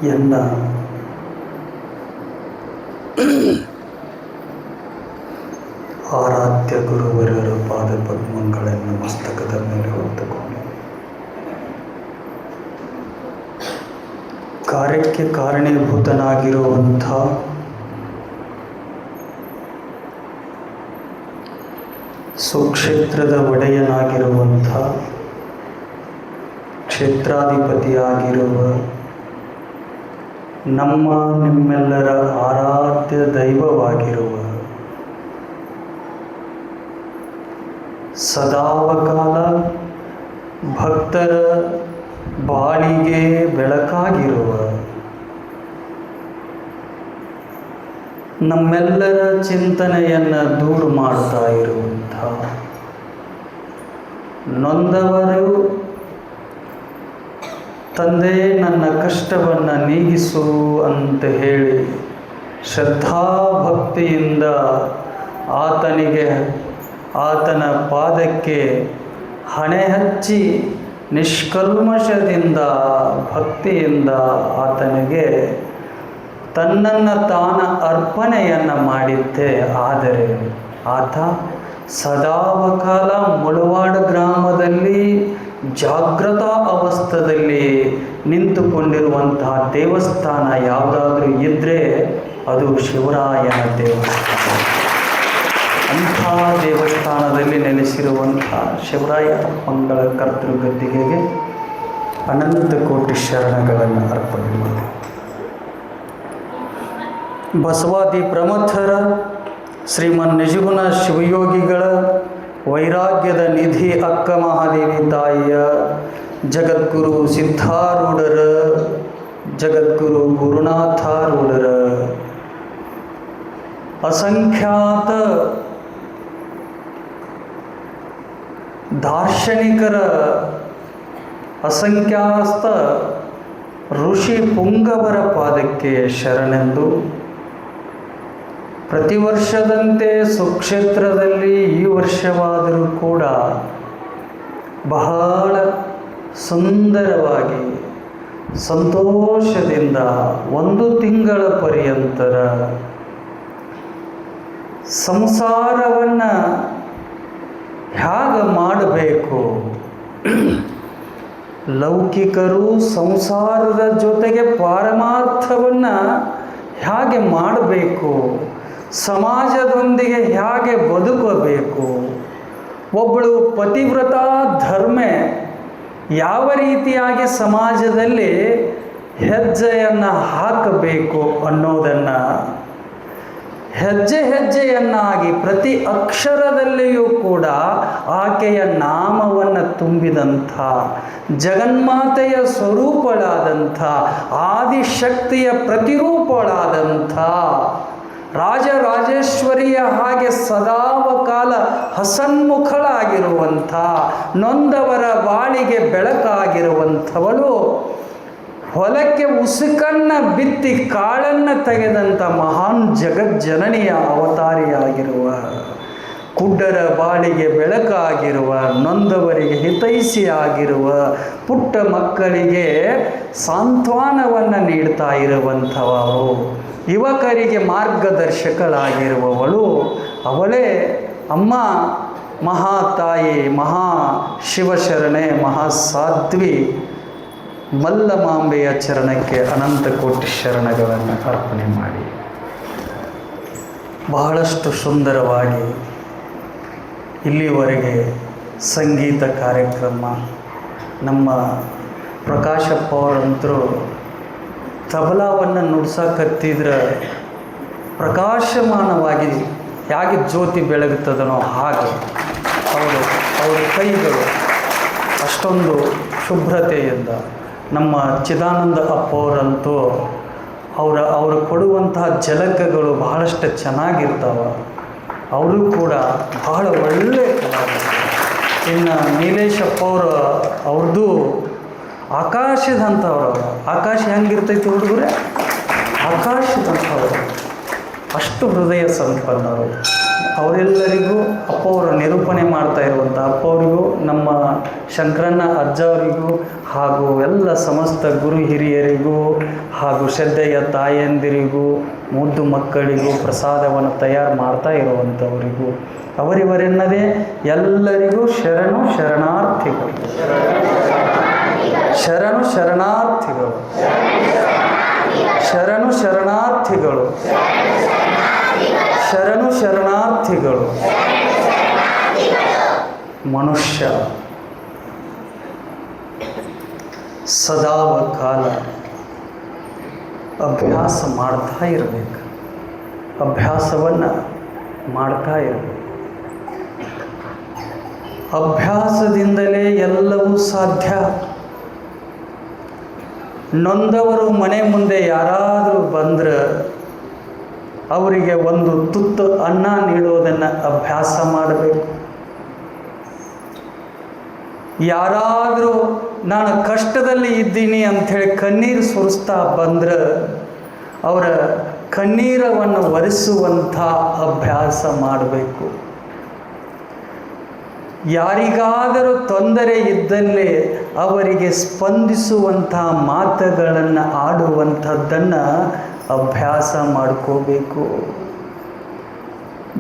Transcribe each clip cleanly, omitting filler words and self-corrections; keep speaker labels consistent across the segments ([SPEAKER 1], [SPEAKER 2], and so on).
[SPEAKER 1] ಎಲ್ಲ ಆರಾಧ್ಯ ಗುರುವರರ ಪಾದಪದ್ಮಗಳನ್ನು ಮಸ್ತಕದ ಮೇಲೆ ಹೊತ್ತುಕೊಂಡು ಕಾರ್ಯಕ್ಕೆ ಕಾರಣೀಭೂತನಾಗಿರುವಂಥ ಸುಕ್ಷೇತ್ರದ ಒಡೆಯನಾಗಿರುವಂಥ ಕ್ಷೇತ್ರಾಧಿಪತಿಯಾಗಿರುವ ನಮ್ಮ ನಿಮ್ಮೆಲ್ಲರ ಆರಾಧ್ಯ ದೈವವಾಗಿರುವ ಸದಾವಕಾಲ ಭಕ್ತರ ಬಾಳಿಗೆ ಬೆಳಕಾಗಿರುವ ನಮ್ಮೆಲ್ಲರ ಚಿಂತನೆಯನ್ನು ದೂರ ಮಾಡ್ತಾ ಇರುವಂಥ ನೊಂದವರು ತಂದೆ ನನ್ನ ಕಷ್ಟವನ್ನು ನೀಗಿಸು ಅಂತ ಹೇಳಿ ಶ್ರದ್ಧಾಭಕ್ತಿಯಿಂದ ಆತನ ಪಾದಕ್ಕೆ ಹಣೆ ಹಚ್ಚಿ ನಿಷ್ಕಲ್ಮಶದಿಂದ ಭಕ್ತಿಯಿಂದ ಆತನಿಗೆ ತನ್ನನ್ನು ತಾನ ಅರ್ಪಣೆಯನ್ನು ಮಾಡಿದ್ದೆ. ಆದರೆ ಆತ ಸದಾವಕಾಲ ಮುಳವಾಡ ಗ್ರಾಮದಲ್ಲಿ ಜಾಗೃತ ಅವಸ್ಥದಲ್ಲಿ ನಿಂತುಕೊಂಡಿರುವಂತಹ ದೇವಸ್ಥಾನ ಯಾವುದಾದ್ರೂ ಇದ್ದರೆ ಅದು ಶಿವರಾಯನ ದೇವಸ್ಥಾನ. ಅಂಥ ದೇವಸ್ಥಾನದಲ್ಲಿ ನೆಲೆಸಿರುವಂಥ ಶಿವರಾಯ ಮಂಗಳ ಕರ್ತೃಗದ್ದಿಗೆಗೆ ಅನಂತ ಕೋಟಿ ಶರಣಗಳನ್ನು ಅರ್ಪಣೆ ಮಾಡಿ ಬಸವಾದಿ ಪ್ರಮಥರ ಶ್ರೀಮನ್ ನಿಜಗುಣ ಶಿವಯೋಗಿಗಳ ವೈರಾಗ್ಯದ ನಿಧಿ ಅಕ್ಕ ಮಹಾದೇವಿ ತಾಯಿಯ ಜಗದ್ಗುರು ಸಿದ್ಧಾರೂಢರ ಜಗದ್ಗುರು ಗುರುನಾಥಾರೂಢರ ಅಸಂಖ್ಯಾತ ದಾರ್ಶನಿಕರ ಅಸಂಖ್ಯಾತ ಋಷಿ ಪುಂಗವರ ಪಾದಕ್ಕೆ ಶರಣೆಂದು ಪ್ರತಿ ವರ್ಷದಂತೆ ಸುಕ್ಷೇತ್ರದಲ್ಲಿ ಈ ವರ್ಷವಾದರೂ ಕೂಡ ಬಹಳ ಸುಂದರವಾಗಿ ಸಂತೋಷದಿಂದ 1 ತಿಂಗಳ ಪರ್ಯಂತರ ಸಂಸಾರವನ್ನು ಹೇಗೆ ಮಾಡಬೇಕು, ಲೌಕಿಕರು ಸಂಸಾರದ ಜೊತೆಗೆ ಪಾರಮಾರ್ಥವನ್ನು ಹೇಗೆ ಮಾಡಬೇಕು, ಸಮಾಜದೊಂದಿಗೆ ಹೇಗೆ ಬದುಕಬೇಕು, ಒಬ್ಬಳು ಪತಿವ್ರತ ಧರ್ಮೆ ಯಾವ ರೀತಿಯಾಗಿ ಸಮಾಜದಲ್ಲಿ ಹೆಜ್ಜೆಯನ್ನು ಹಾಕಬೇಕು ಅನ್ನೋದನ್ನು ಹೆಜ್ಜೆಯನ್ನಾಗಿ ಪ್ರತಿ ಅಕ್ಷರದಲ್ಲಿಯೂ ಕೂಡ ಆಕೆಯ ನಾಮವನ್ನು ತುಂಬಿದಂಥ ಜಗನ್ಮಾತೆಯ ಸ್ವರೂಪಳಾದಂಥ ಆದಿಶಕ್ತಿಯ ಪ್ರತಿರೂಪಳಾದಂಥ ರಾಜರಾಜೇಶ್ವರಿಯ ಹಾಗೆ ಸದಾವಕಾಲ ಹಸನ್ಮುಖಳಾಗಿರುವಂಥ ನೊಂದವರ ಬಾಳಿಗೆ ಬೆಳಕಾಗಿರುವಂಥವಳು ಹೊಲಕ್ಕೆ ಉಸುಕನ್ನು ಬಿತ್ತಿ ಕಾಳನ್ನು ತೆಗೆದಂಥ ಮಹಾನ್ ಜಗಜ್ಜನನಿಯ ಅವತಾರಿಯಾಗಿರುವ ಕುಡ್ಡರ ಬಾಳಿಗೆ ಬೆಳಕಾಗಿರುವ ನೊಂದವರಿಗೆ ಹಿತೈಷಿಯಾಗಿರುವ ಪುಟ್ಟ ಮಕ್ಕಳಿಗೆ ಸಾಂತ್ವನವನ್ನು ನೀಡ್ತಾ ಇರುವಂಥವರು, ಯುವಕರಿಗೆ ಮಾರ್ಗದರ್ಶಕಳಾಗಿರುವವಳು ಅವಳೇ ಅಮ್ಮ ಮಹಾತಾಯಿ ಮಹಾ ಶಿವಶರಣೆ ಮಹಾಸಾಧ್ವಿ ಮಲ್ಲಮಾಂಬೆಯ ಚರಣಕ್ಕೆ ಅನಂತ ಕೋಟಿ ಶರಣಗಳನ್ನು ಅರ್ಪಣೆ ಮಾಡಿ ಬಹಳಷ್ಟು ಸುಂದರವಾಗಿ ಇಲ್ಲಿವರೆಗೆ ಸಂಗೀತ ಕಾರ್ಯಕ್ರಮ ನಮ್ಮ ಪ್ರಕಾಶಪ್ಪ ಅವರಂತರೂ ತಬಲಾವನ್ನು ನುಡ್ಸಕತ್ತಿದ್ರೆ ಪ್ರಕಾಶಮಾನವಾಗಿ ಹೇಗೆ ಜ್ಯೋತಿ ಬೆಳಗುತ್ತದನೋ ಹಾಗೆ ಅವರ ಕೈಗಳು ಅಷ್ಟೊಂದು ಶುಭ್ರತೆಯಿಂದ ನಮ್ಮ ಚಿದಾನಂದ ಅಪ್ಪ ಅವರಂತೂ ಅವರು ಕೊಡುವಂತಹ ಝಲಕಗಳು ಬಹಳಷ್ಟು ಚೆನ್ನಾಗಿರ್ತಾವೆ. ಅವರು ಕೂಡ ಬಹಳ ಒಳ್ಳೆಯ ಕಲಾವಿದರು. ಇನ್ನು ನೀಲೇಶಪ್ಪ ಅವ್ರದ್ದು ಆಕಾಶದಂಥವ್ರು. ಆಕಾಶ ಹೆಂಗಿರ್ತೈತಿ ಹುಡುಗರೆ? ಆಕಾಶದಂಥವ್ರು. ಅಷ್ಟು ಹೃದಯ ಸಂಪನ್ನವರು. ಅವರೆಲ್ಲರಿಗೂ ಅಪ್ಪ ಅವರ ನಿರೂಪಣೆ ಮಾಡ್ತಾ ಇರುವಂಥ ಅಪ್ಪ ಅವರಿಗೂ ನಮ್ಮ ಶಂಕರಣ್ಣ ಅಜ್ಜವರಿಗೂ ಹಾಗೂ ಎಲ್ಲ ಸಮಸ್ತ ಗುರು ಹಿರಿಯರಿಗೂ ಹಾಗೂ ಶ್ರದ್ಧೆಯ ತಾಯಂದಿರಿಗೂ ಮುದ್ದು ಮಕ್ಕಳಿಗೂ ಪ್ರಸಾದವನ್ನು ತಯಾರು ಮಾಡ್ತಾ ಇರುವಂಥವರಿಗೂ ಅವರಿವರೆನ್ನದೇ ಎಲ್ಲರಿಗೂ ಶರಣು ಶರಣಾರ್ಥಿಗಳು. ಶರಣು ಶರಣಾರ್ಥಿಗಳು. ಶರಣು ಶರಣಾರ್ಥಿಗಳು. ಶರಣು ಶರಣಾರ್ಥಿಗಳು. ಮನುಷ್ಯ ಸದಾವ ಕಾಲ ಅಭ್ಯಾಸ ಮಾಡ್ತಾ ಇರಬೇಕು. ಅಭ್ಯಾಸವನ್ನು ಮಾಡ್ತಾ ಇರಬೇಕು. ಅಭ್ಯಾಸದಿಂದಲೇ ಎಲ್ಲವೂ ಸಾಧ್ಯ. ನೊಂದವರು ಮನೆ ಮುಂದೆ ಯಾರಾದರೂ ಬಂದ್ರೆ ಅವರಿಗೆ ಒಂದು ತುತ್ತು ಅನ್ನ ನೀಡೋದನ್ನು ಅಭ್ಯಾಸ ಮಾಡಬೇಕು. ಯಾರಾದರೂ ನಾನು ಕಷ್ಟದಲ್ಲಿ ಇದ್ದೀನಿ ಅಂಥೇಳಿ ಕಣ್ಣೀರು ಸುರಿಸ್ತಾ ಬಂದ್ರೆ ಅವರ ಕಣ್ಣೀರವನ್ನು ಒರೆಸುವಂಥ ಅಭ್ಯಾಸ ಮಾಡಬೇಕು. ಯಾರಿಗಾದರೂ ತೊಂದರೆ ಇದ್ದಲ್ಲಿ ಅವರಿಗೆ ಸ್ಪಂದಿಸುವಂಥ ಮಾತುಗಳನ್ನು ಆಡುವಂಥದ್ದನ್ನು ಅಭ್ಯಾಸ ಮಾಡ್ಕೋಬೇಕು.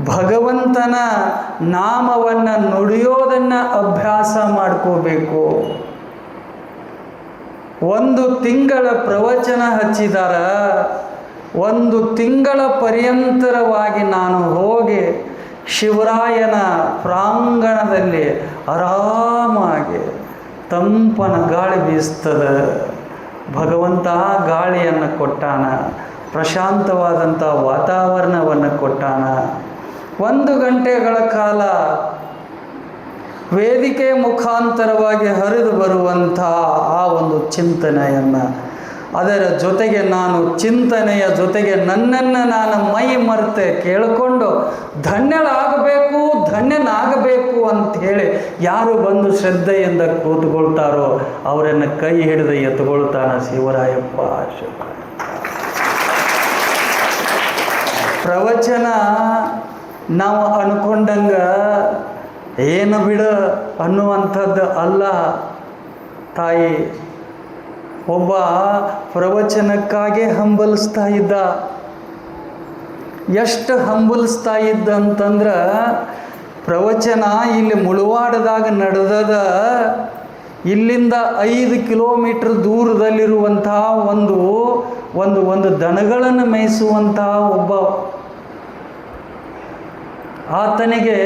[SPEAKER 1] ಭಗವಂತನ ನಾಮವನ್ನು ನುಡಿಯೋದನ್ನು ಅಭ್ಯಾಸ ಮಾಡ್ಕೋಬೇಕು. 1 ತಿಂಗಳ ಪ್ರವಚನ ಹಚ್ಚಿದಾರ. 1 ತಿಂಗಳ ಪರ್ಯಂತರವಾಗಿ ನಾನು ಹೋಗಿ ಶಿವರಾಯನ ಪ್ರಾಂಗಣದಲ್ಲಿ ಆರಾಮಾಗಿ ತಂಪನ ಗಾಳಿ ಬೀಸ್ತದೆ. ಭಗವಂತ ಗಾಳಿಯನ್ನು ಕೊಟ್ಟಾನ, ಪ್ರಶಾಂತವಾದಂಥ ವಾತಾವರಣವನ್ನು ಕೊಟ್ಟಾನ. 1 ಗಂಟೆಗಳ ಕಾಲ ವೇದಿಕೆ ಮುಖಾಂತರವಾಗಿ ಹರಿದು ಬರುವಂಥ ಆ ಒಂದು ಚಿಂತನೆಯನ್ನು, ಅದರ ಜೊತೆಗೆ ನಾನು ಚಿಂತನೆಯ ಜೊತೆಗೆ ನನ್ನನ್ನು ನಾನು ಮೈ ಮರೆತೆ ಕೇಳಿಕೊಂಡು ಧನ್ಯಳಾಗಬೇಕು ಧನ್ಯನಾಗಬೇಕು ಅಂಥೇಳಿ ಯಾರು ಬಂದು ಶ್ರದ್ಧೆಯಿಂದ ಕೂತ್ಕೊಳ್ತಾರೋ ಅವರನ್ನು ಕೈ ಹಿಡಿದು ಎತ್ಕೊಳ್ತಾನ ಶಿವರಾಯಪ್ಪ. ಪ್ರವಚನ ನಾವು ಅಂದ್ಕೊಂಡಂಗ ಏನು ಬಿಡ ಅನ್ನುವಂಥದ್ದು ಅಲ್ಲ ತಾಯಿ. ಒಬ್ಬ ಪ್ರವಚನಕ್ಕಾಗೆ ಹಂಬಲಿಸ್ತಾ ಇದ್ದ. ಎಷ್ಟು ಹಂಬಲಿಸ್ತಾ ಇದ್ದ ಅಂತಂದ್ರೆ, ಪ್ರವಚನ ಇಲ್ಲಿ ಮುಳವಾಡದಾಗ ನಡೆದದ. ಇಲ್ಲಿಂದ 5 ಕಿಲೋಮೀಟ್ರ್ ದೂರದಲ್ಲಿರುವಂಥ ಒಂದು ದನಗಳನ್ನು ಮೇಯಿಸುವಂತಹ ಒಬ್ಬ ಆತನಿಗೆ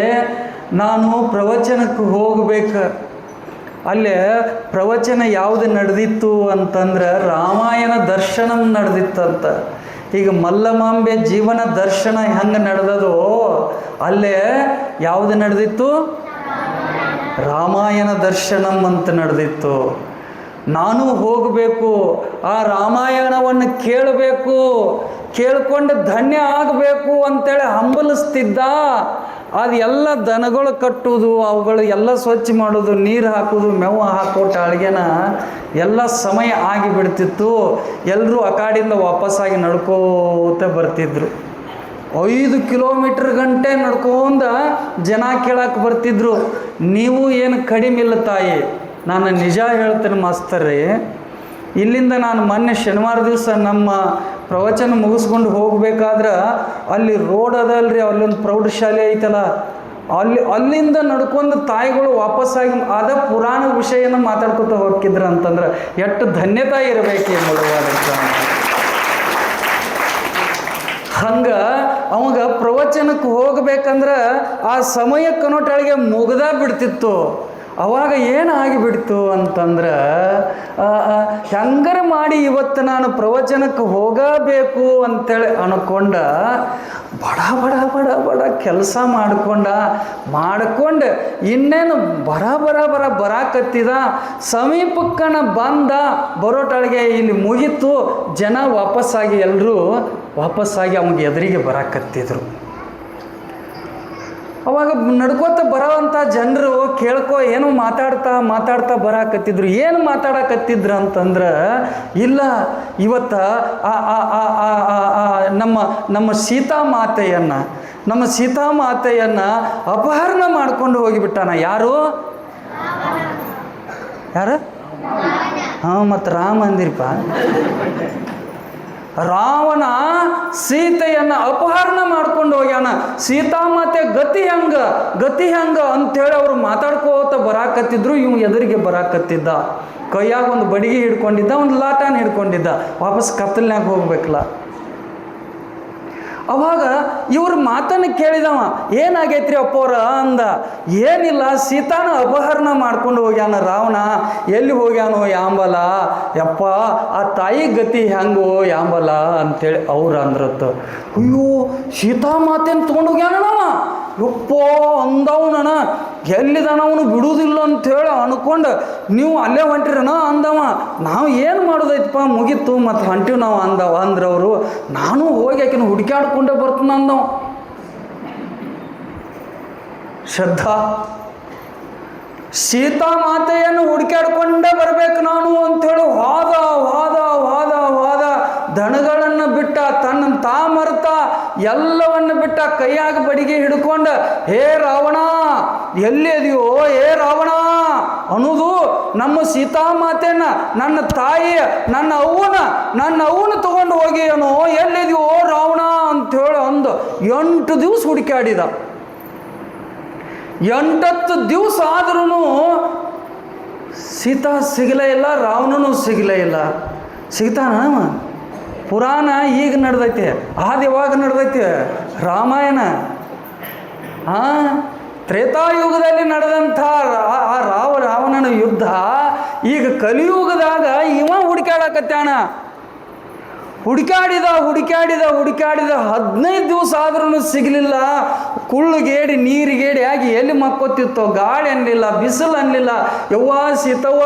[SPEAKER 1] ನಾನು ಪ್ರವಚನಕ್ಕೆ ಹೋಗಬೇಕು. ಅಲ್ಲೇ ಪ್ರವಚನ ಯಾವುದು ನಡೆದಿತ್ತು ಅಂತಂದ್ರೆ ರಾಮಾಯಣ ದರ್ಶನ ನಡೆದಿತ್ತಂತ. ಈಗ ಮಲ್ಲಮಾಂಬೆ ಜೀವನ ದರ್ಶನ ಹೆಂಗೆ ನಡೆದದೋ ಅಲ್ಲೇ ಯಾವುದು ನಡೆದಿತ್ತು? ರಾಮಾಯಣ ದರ್ಶನಂ ಅಂತ ನಡೆದಿತ್ತು. ನಾನು ಹೋಗಬೇಕು, ಆ ರಾಮಾಯಣವನ್ನು ಕೇಳಬೇಕು, ಕೇಳ್ಕೊಂಡು ಧನ್ಯ ಆಗಬೇಕು ಅಂತೇಳಿ ಹಂಬಲಿಸ್ತಿದ್ದ. ಅದು ಎಲ್ಲ ದನಗಳು ಕಟ್ಟುವುದು, ಅವುಗಳು ಎಲ್ಲ ಸ್ವಚ್ಛ ಮಾಡೋದು, ನೀರು ಹಾಕೋದು, ಮೇವು ಹಾಕೋಟ ಅಡುಗೆನ ಎಲ್ಲ ಸಮಯ ಆಗಿಬಿಡ್ತಿತ್ತು. ಎಲ್ಲರೂ ಆ ಕಾಡಿಂದ ವಾಪಸ್ಸಾಗಿ ನಡ್ಕೋತ ಬರ್ತಿದ್ರು. 5 ಕಿಲೋಮೀಟ್ರ್ ಗಂಟೆ ನಡ್ಕೊಂಡು ಜನ ಕೇಳಕ್ಕೆ ಬರ್ತಿದ್ರು. ನೀವು ಏನು ಕಡಿಮೆ ಇಲ್ಲ ತಾಯಿ, ನಾನು ನಿಜ ಹೇಳ್ತೇನೆ ಮಾಸ್ತರ್ರಿ. ಇಲ್ಲಿಂದ ನಾನು ಮೊನ್ನೆ ಶನಿವಾರ ದಿವಸ ನಮ್ಮ ಪ್ರವಚನ ಮುಗಿಸ್ಕೊಂಡು ಹೋಗ್ಬೇಕಾದ್ರೆ ಅಲ್ಲಿ ರೋಡ್ ಅದಲ್ರಿ, ಅಲ್ಲೊಂದು ಪ್ರೌಢಶಾಲೆ ಐತಲ್ಲ, ಅಲ್ಲಿಂದ ನಡ್ಕೊಂಡು ತಾಯಿಗಳು ವಾಪಸ್ಸಾಗಿ ಅದ ಪುರಾಣ ವಿಷಯನ ಮಾತಾಡ್ಕೊತ ಹೋಗಿದ್ರು ಅಂತಂದ್ರೆ ಎಷ್ಟು ಧನ್ಯತಾ ಇರಬೇಕು ಎಂಬುದವಾದಂಥ. ಹಂಗೆ ಅವಾಗ ಪ್ರವಚನಕ್ಕೆ ಹೋಗ್ಬೇಕಂದ್ರೆ ಆ ಸಮಯಕ್ಕೆ ನೋಟಳಿಗೆ ಮುಗ್ದ ಬಿಡ್ತಿತ್ತು. ಅವಾಗ ಏನಾಗಿಬಿಡ್ತು ಅಂತಂದ್ರೆ, ಹೆಂಗಾರ ಮಾಡಿ ಇವತ್ತು ನಾನು ಪ್ರವಚನಕ್ಕೆ ಹೋಗಬೇಕು ಅಂತೇಳಿ ಅನ್ಕೊಂಡ ಬಡ ಬಡ ಬಡ ಬಡ ಕೆಲಸ ಮಾಡ್ಕೊಂಡು ಇನ್ನೇನು ಬರಾಕತ್ತಿದ. ಸಮೀಪಕ್ಕನ ಬಂದ ಬರೋಟಳಿಗೆ ಇಲ್ಲಿ ಮುಗಿತು. ಜನ ಎಲ್ಲರೂ ವಾಪಸ್ಸಾಗಿ ಅವಾಗ ಎದುರಿಗೆ ಬರಾಕತ್ತಿದ್ರು. ಅವಾಗ ನಡ್ಕೋತ ಬರೋವಂಥ ಜನರು ಏನೋ ಮಾತಾಡ್ತಾ ಬರಾಕತ್ತಿದ್ರು. ಏನು ಮಾತಾಡಕತ್ತಿದ್ರು ಅಂತಂದ್ರೆ, ಇಲ್ಲ ಇವತ್ತು ನಮ್ಮ ಸೀತಾಮಾತೆಯನ್ನು ಅಪಹರಣ ಮಾಡ್ಕೊಂಡು ಹೋಗಿಬಿಟ್ಟಾನ. ಯಾರು? ಯಾರು? ಹಾಂ, ಮತ್ತು ರಾಮ ಅಂದಿರಪ್ಪ. ರಾವಣ ಸೀತೆಯನ್ನು ಅಪಹರಣ ಮಾಡ್ಕೊಂಡು ಹೋಗ್ಯಾನ. ಸೀತಾಮಾತೆ ಗತಿ ಹೆಂಗ ಅಂಥೇಳಿ ಅವರು ಮಾತಾಡ್ಕೋತ ಬರಾಕತ್ತಿದ್ರು. ಇವ್ ಎದುರಿಗೆ ಬರಾಕತ್ತಿದ್ದ. ಕೈಯಾಗ ಒಂದು ಬಡಿಗೆ ಹಿಡ್ಕೊಂಡಿದ್ದ, ಒಂದು ಲಾಟಾನ ಹಿಡ್ಕೊಂಡಿದ್ದ. ವಾಪಸ್ ಕತ್ತಲ್ನಾಗ ಹೋಗ್ಬೇಕಲ್ಲ. ಅವಾಗ ಇವ್ರ ಮಾತನ್ನು ಕೇಳಿದವ, ಏನಾಗೈತ್ರಿ ಅಪ್ಪವ್ರ ಅಂದ. ಏನಿಲ್ಲ, ಸೀತಾನ ಅಪಹರಣ ಮಾಡ್ಕೊಂಡು ಹೋಗ್ಯಾನ ರಾವಣ. ಎಲ್ಲಿ ಹೋಗ್ಯಾನೋ ಯಾಂಬಲ. ಯಪ್ಪ, ಆ ತಾಯಿ ಗತಿ ಹೆಂಗೋ ಯಾಂಬಲ ಅಂತೇಳಿ ಅವ್ರು ಅಂದ್ರತ್ತು. ಅಯ್ಯೋ, ಸೀತಾಮಾತೆಯನ್ನು ತೊಗೊಂಡು ಹೋಗ್ಯಾನವ. ಯಪ್ಪೋ ಅಂದವನ, ಎಲ್ಲಿದಾನ ಅವನು ಬಿಡುವುದಿಲ್ಲ ಅಂಥೇಳಿ ಅನ್ಕೊಂಡು ನೀವು ಅಲ್ಲೇ ಹೊಂಟಿರನ ಅಂದವ. ನಾವು ಏನು ಮಾಡೋದೈತಪ್ಪ, ಮುಗೀತು ಮತ್ತು ಹೊಂಟಿವಿ ನಾವು ಅಂದ್ರವರು. ನಾನು ಹೋಗಿ ಆಕಿನ ಹುಡುಕಾಡ್ಕೊಂಡೇ ಬರ್ತೀನಿ ಅಂದವ. ಶ್ರದ್ಧಾ, ಸೀತಾಮಾತೆಯನ್ನು ಹುಡುಕಾಡ್ಕೊಂಡೇ ಬರ್ಬೇಕು ನಾನು ಅಂಥೇಳಿ ವಾದ ದನಗಳನ್ನು ಬಿಟ್ಟ, ತನ್ನ ಮರ್ತ ಎಲ್ಲವನ್ನು ಬಿಟ್ಟ, ಕೈಯಾಗ ಬಡಿಗೆ ಹಿಡ್ಕೊಂಡ, ಹೇ ರಾವಣ ಎಲ್ಲಿ ಅದೆಯೋ, ಹೇ ರಾವಣ ಅನ್ನೋದು ನಮ್ಮ ಸೀತಾಮಾತೆನ, ನನ್ನ ತಾಯಿ, ನನ್ನ ಅವ್ವನ ತಗೊಂಡು ಹೋಗಿ ಏನೋ, ಎಲ್ಲಿದೆಯೋ ರಾವಣ ಅಂಥೇಳಿ ಅಂದು 8 ದಿವಸ ಹುಡುಕಾಡಿದ. 8 ದಿವಸ ಆದ್ರೂ ಸೀತಾ ಸಿಗಲೇ ಇಲ್ಲ, ರಾವಣನೂ ಸಿಗಲೇ ಇಲ್ಲ. ಸಿಗ್ತಾನ? ಪುರಾಣ ಈಗ ನಡೆದೈತೆ, ಆದಿವಾಗ ನಡೆದೈತೆ ರಾಮಾಯಣ. ತ್ರೇತಾಯುಗದಲ್ಲಿ ನಡೆದಂಥ ಆ ರಾವಣನ ಯುದ್ಧ ಈಗ ಕಲಿಯುಗದಾಗ ಇವ ಹುಡುಕಾಡಕತ್ತಾನ. ಹುಡುಕಾಡಿದ 15 ದಿವಸ ಆದ್ರೂ ಸಿಗಲಿಲ್ಲ. ಕುಳ್ಳುಗೇಡಿ ನೀರಿಗೇಡಿ ಆಗಿ ಎಲ್ಲಿ ಮಕ್ಕೋತಿತ್ತೋ, ಗಾಳಿ ಅನ್ನಲಿಲ್ಲ, ಬಿಸಿಲು ಅನ್ನಲಿಲ್ಲ. ಯವ್ವ ಸೀತವ್ವ,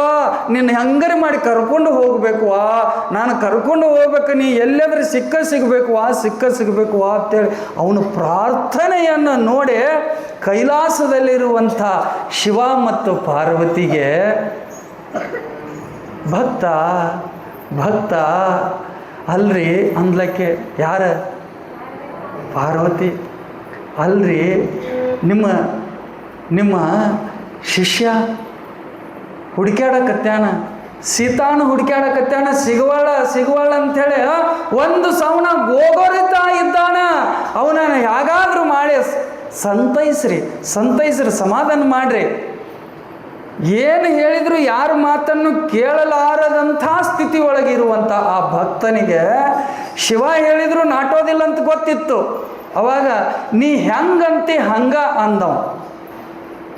[SPEAKER 1] ನಿನ್ನ ಹೆಂಗರಿ ಮಾಡಿ ಕರ್ಕೊಂಡು ಹೋಗ್ಬೇಕುವಾ, ನಾನು ಕರ್ಕೊಂಡು ಹೋಗ್ಬೇಕು, ನೀ ಎಲ್ಲಾದ್ರೂ ಸಿಗಬೇಕುವಾ ಅಂತೇಳಿ ಅವನ ಪ್ರಾರ್ಥನೆಯನ್ನು ನೋಡಿ ಕೈಲಾಸದಲ್ಲಿರುವಂಥ ಶಿವ ಮತ್ತು ಪಾರ್ವತಿಗೆ ಭಕ್ತ ಅಲ್ರಿ ಅಂದ್ಲಕ್ಕೆ. ಯಾರ? ಪಾರ್ವತಿ. ಅಲ್ರಿ, ನಿಮ್ಮ ಶಿಷ್ಯ ಹುಡುಕ್ಯಾಡಕತ್ಯಾನ, ಸೀತಾನು ಹುಡುಕ್ಯಾಡಕತ್ಯಾನ, ಸಿಗುವಳ ಅಂಥೇಳಿ ಒಂದು ಸವಣ ಗೋಗೋರಿತಾ ಇದ್ದಾನ. ಅವನನ್ನು ಹೇಗಾದ್ರೂ ಮಾಡಿ ಸಂತೈಸ್ರಿ, ಸಮಾಧಾನ ಮಾಡ್ರಿ. ಏನು ಹೇಳಿದ್ರು ಯಾರ ಮಾತನ್ನು ಕೇಳಲಾರದಂಥ ಸ್ಥಿತಿ ಒಳಗಿರುವಂಥ ಆ ಭಕ್ತನಿಗೆ ಶಿವ ಹೇಳಿದ್ರು ನಾಟೋದಿಲ್ಲ ಅಂತ ಗೊತ್ತಿತ್ತು. ಅವಾಗ ನೀ ಹೆಂಗಂತಿ ಹಂಗ ಅಂದವ.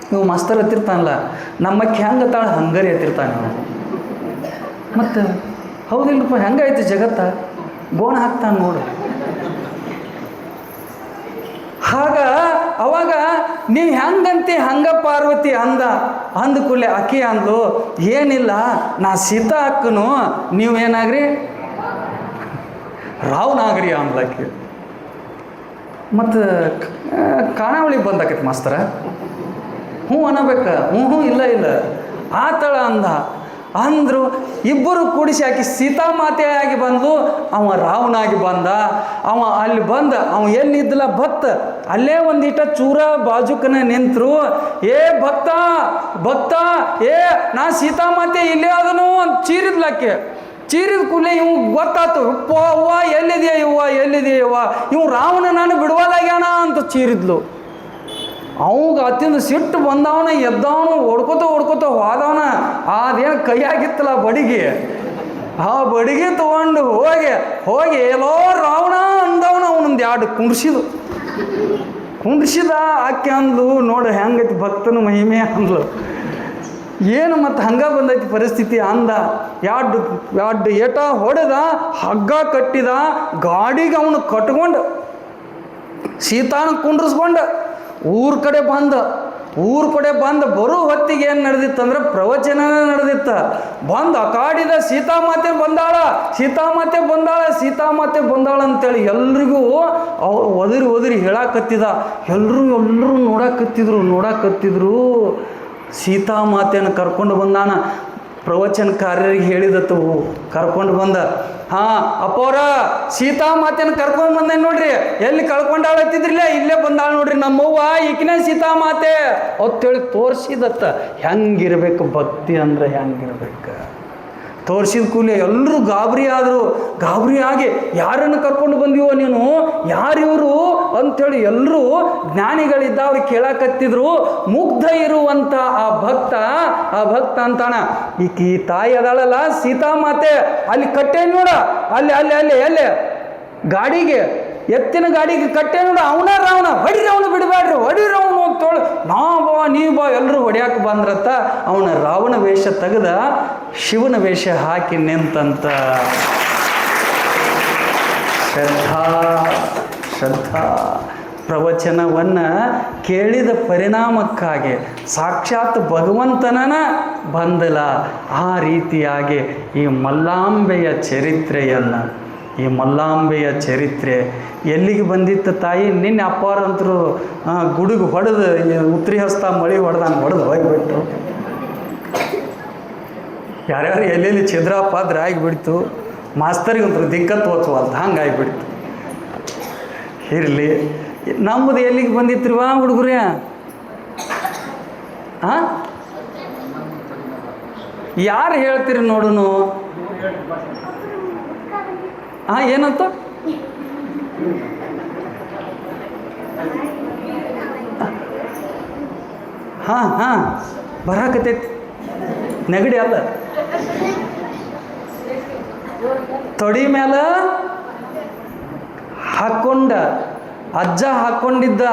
[SPEAKER 1] ನೀವು ಮಾಸ್ತರ್ ಹತ್ತಿರ್ತಾನಲ್ಲ, ನಮ್ಮಕ್ಕೆ ಹೆಂಗೆ ತಾಳ ಹಂಗರಿ ಹತ್ತಿರ್ತಾನೆ. ಮತ್ತು ಹೌದಿಲ್ಲಪ್ಪ, ಹೆಂಗೈತಿ ಜಗತ್ತ, ಗೋಣ ಹಾಕ್ತಾನೆ ನೋಡು. ಅವಾಗ ನೀ ಹೆಂಗಂತಿ ಹಂಗ ಪಾರ್ವತಿ ಅಂದ ಕೂಡಲೇ ಅಕ್ಕಿ ಅಂದು, ಏನಿಲ್ಲ ನಾ ಸೀತಾ ಅಕ್ಕನು, ನೀವೇನಾಗ್ರಿ ರಾವನಾಗ್ರಿ ಅಂದ್ಲಕ್ಕಿ. ಮತ್ತು ಖಾನಾವಳಿಗೆ ಬಂದಾಕೈತಿ ಮಾಸ್ತರ. ಹ್ಞೂ ಅನ್ನಬೇಕ, ಹ್ಞೂ ಇಲ್ಲ ಆತಳ ಅಂದರು. ಇಬ್ಬರು ಕೂಡಿಸಿ ಆಕಿ ಸೀತಾಮಾತೆಯಾಗಿ ಬಂದು, ಅವ ರಾವನಾಗಿ ಬಂದ. ಅವ ಅಲ್ಲಿ ಅವ ಎಲ್ಲಿದ್ದಲ್ಲ ಭಕ್ತ, ಅಲ್ಲೇ ಒಂದಿಟ ಚೂರ ಬಾಜುಕನ ನಿಂತರು. ಏ ಭಕ್ತ ನಾ ಸೀತಾಮಾತೆ ಇಲ್ಲೇ ಅದನು ಅಂತ ಚೀರಿದ್ಲಕ್ಕೆ. ಚೀರಿದ ಕೂಡಲೇ ಇವ್ ಗೊತ್ತಾತು, ಅವ್ವ ಎಲ್ಲಿದೆಯವ್ವ ಇವ್ ರಾವಣ ನಾನು ಬಿಡುವಲಾಗ್ಯಾನ ಅಂತ ಚೀರಿದ್ಲು. ಅವಾಗ ಅತ್ತಿಂದ ಸಿಟ್ಟು ಬಂದವನ, ಎದ್ದವನು ಹೊಡ್ಕೋತ ಹೋದವನ. ಅದೇನು ಕೈಯಾಗಿತ್ತಲ್ಲ ಬಡಿಗೆ, ಆ ಬಡಿಗೆ ತಗೊಂಡು ಹೋಗಿ ಎಲ್ಲೋ ರಾವಣ ಅಂದವನ. ಅವನೊಂದು 2 ಕುಂಡ್ರಿಸಿದ. ಆಕೆ ಅಂದ್ಲು, ನೋಡು ಹೆಂಗೈತಿ ಭಕ್ತನ ಮಹಿಮೆ ಅಂದ್ಲು. ಏನು ಮತ್ತು ಹಂಗ ಬಂದೈತಿ ಪರಿಸ್ಥಿತಿ ಅಂದ. 2 ಏಟ ಹೊಡೆದ, ಹಗ್ಗ ಕಟ್ಟಿದ, ಗಾಡಿಗೆ ಅವನು ಕಟ್ಕೊಂಡು ಸೀತಾನ ಕುಂಡ್ರಿಸ್ಕೊಂಡು ಊರ ಕಡೆ ಬಂದ ಬರೋ ಹೊತ್ತಿಗೆ ಏನು ನಡೆದಿತ್ತಂದ್ರೆ ಪ್ರವಚನ ನಡೆದಿತ್ತ. ಅಕಾಡಿದ ಸೀತಾಮಾತೆ ಬಂದಾಳ ಅಂತೇಳಿ ಎಲ್ರಿಗೂ ಒದರಿ ಹೇಳಾಕತ್ತಿದ. ಎಲ್ಲರೂ ನೋಡಾಕತ್ತಿದ್ರು. ಸೀತಾಮಾತೆಯನ್ನು ಕರ್ಕೊಂಡು ಬಂದಾನ. ಪ್ರವಚನಕಾರರಿಗೆ ಹೇಳಿದತ್ತು, ಕರ್ಕೊಂಡು ಬಂದ. ಅಪ್ಪವ್ರ ಸೀತಾಮಾತೆನ ಕರ್ಕೊಂಡ್ ಬಂದೆ ನೋಡ್ರಿ, ಎಲ್ಲಿ ಕಳ್ಕೊಂಡಾಳತ್ತಿದ್ರಿಲ್ಲ, ಇಲ್ಲೇ ಬಂದಾಳ ನೋಡ್ರಿ ನಮ್ಮವ್ವ, ಈಕಿನ ಸೀತಾಮಾತೆ ಅಂತೇಳಿ ತೋರಿಸಿದತ್ತ. ಹೆಂಗಿರ್ಬೇಕು ಭಕ್ತಿ ಅಂದ್ರೆ, ಹೆಂಗಿರ್ಬೇಕು ತೋರಿಸಿದ ಕೂಲಿ ಎಲ್ಲರೂ ಗಾಬರಿ ಆದರು. ಗಾಬರಿ ಆಗಿ ಯಾರನ್ನು ಕರ್ಕೊಂಡು ಬಂದಿವೋ ನೀನು, ಯಾರಿವರು ಅಂಥೇಳಿ ಎಲ್ಲರೂ ಜ್ಞಾನಿಗಳಿದ್ದ ಅವ್ರು ಕೇಳಕತ್ತಿದ್ರು. ಮುಗ್ಧ ಇರುವಂಥ ಆ ಭಕ್ತ ಅಂತಾನ, ಈಕಿ ತಾಯಿ ಅದಳಲ್ಲ ಸೀತಾಮಾತೆ, ಅಲ್ಲಿ ಕಟ್ಟೆ ನೋಡ, ಅಲ್ಲಿ ಅಲ್ಲಿ ಅಲ್ಲಿ ಅಲ್ಲಿ ಗಾಡಿಗೆ, ಎತ್ತಿನ ಗಾಡಿಗೆ ಕಟ್ಟೆ ನೋಡ, ಅವನ ರಾವಣ ಹೊಡಿರವನು, ಬಿಡಬೇಡ್ರಿ ಹೊಡಿರವನು ಅಂತೇಳಿ ನಾ ಬಾ ನೀ ಬಾ ಎಲ್ಲರೂ ಹೊಡ್ಯಾಕೆ ಬಂದ್ರತ್ತ. ಅವನ ರಾವಣ ವೇಷ ತೆಗೆದ ಶಿವನ ವೇಷ ಹಾಕಿ ನಿಂತಂತ. ಶ್ರದ್ಧಾ ಪ್ರವಚನವನ್ನು ಕೇಳಿದ ಪರಿಣಾಮಕ್ಕಾಗಿ ಸಾಕ್ಷಾತ್ ಭಗವಂತನ ಬಂದಲ. ಆ ರೀತಿಯಾಗಿ ಈ ಮಲ್ಲಾಂಬೆಯ ಚರಿತ್ರೆಯನ್ನು, ಈ ಮಲ್ಲಾಂಬೆಯ ಚರಿತ್ರೆ ಎಲ್ಲಿಗೆ ಬಂದಿತ್ತು ತಾಯಿ? ನಿನ್ನೆ ಅಪ್ಪಾರಂತರು ಗುಡುಗು ಹೊಡೆದು ಉತ್ರಿ ಹಸ್ತ ಮಳೆ ಹೊಡೆದಂಗೆ ಹೊಡೆದು ಹೋಗಿಬಿಟ್ರು. ಯಾರ್ಯಾರು ಎಲ್ಲೆಲ್ಲಿ ಛಿದ್ರ ಪಾದ್ರ ಆಗಿಬಿಡ್ತು, ಮಾಸ್ತರಿಗಂತರು ದಿಕ್ಕತ್ತು ಓದ್ಸುವಲ್ದು ಹಂಗೆ ಆಗಿಬಿಡ್ತು. ಇರಲಿ, ನಮ್ಮದು ಎಲ್ಲಿಗೆ ಬಂದಿತ್ತು ವಾ ಹುಡುಗರೇ? ಯಾರು ಹೇಳ್ತೀರಿ ನೋಡುನು? ಏನಂತ? ಬರಾಕತೈತಿ, ನೆಗಡಿ ಅಲ್ಲ, ತೊಡಿ ಮ್ಯಾಲ ಹಾಕ್ಕೊಂಡ ಅಜ್ಜ ಹಾಕ್ಕೊಂಡಿದ್ದ.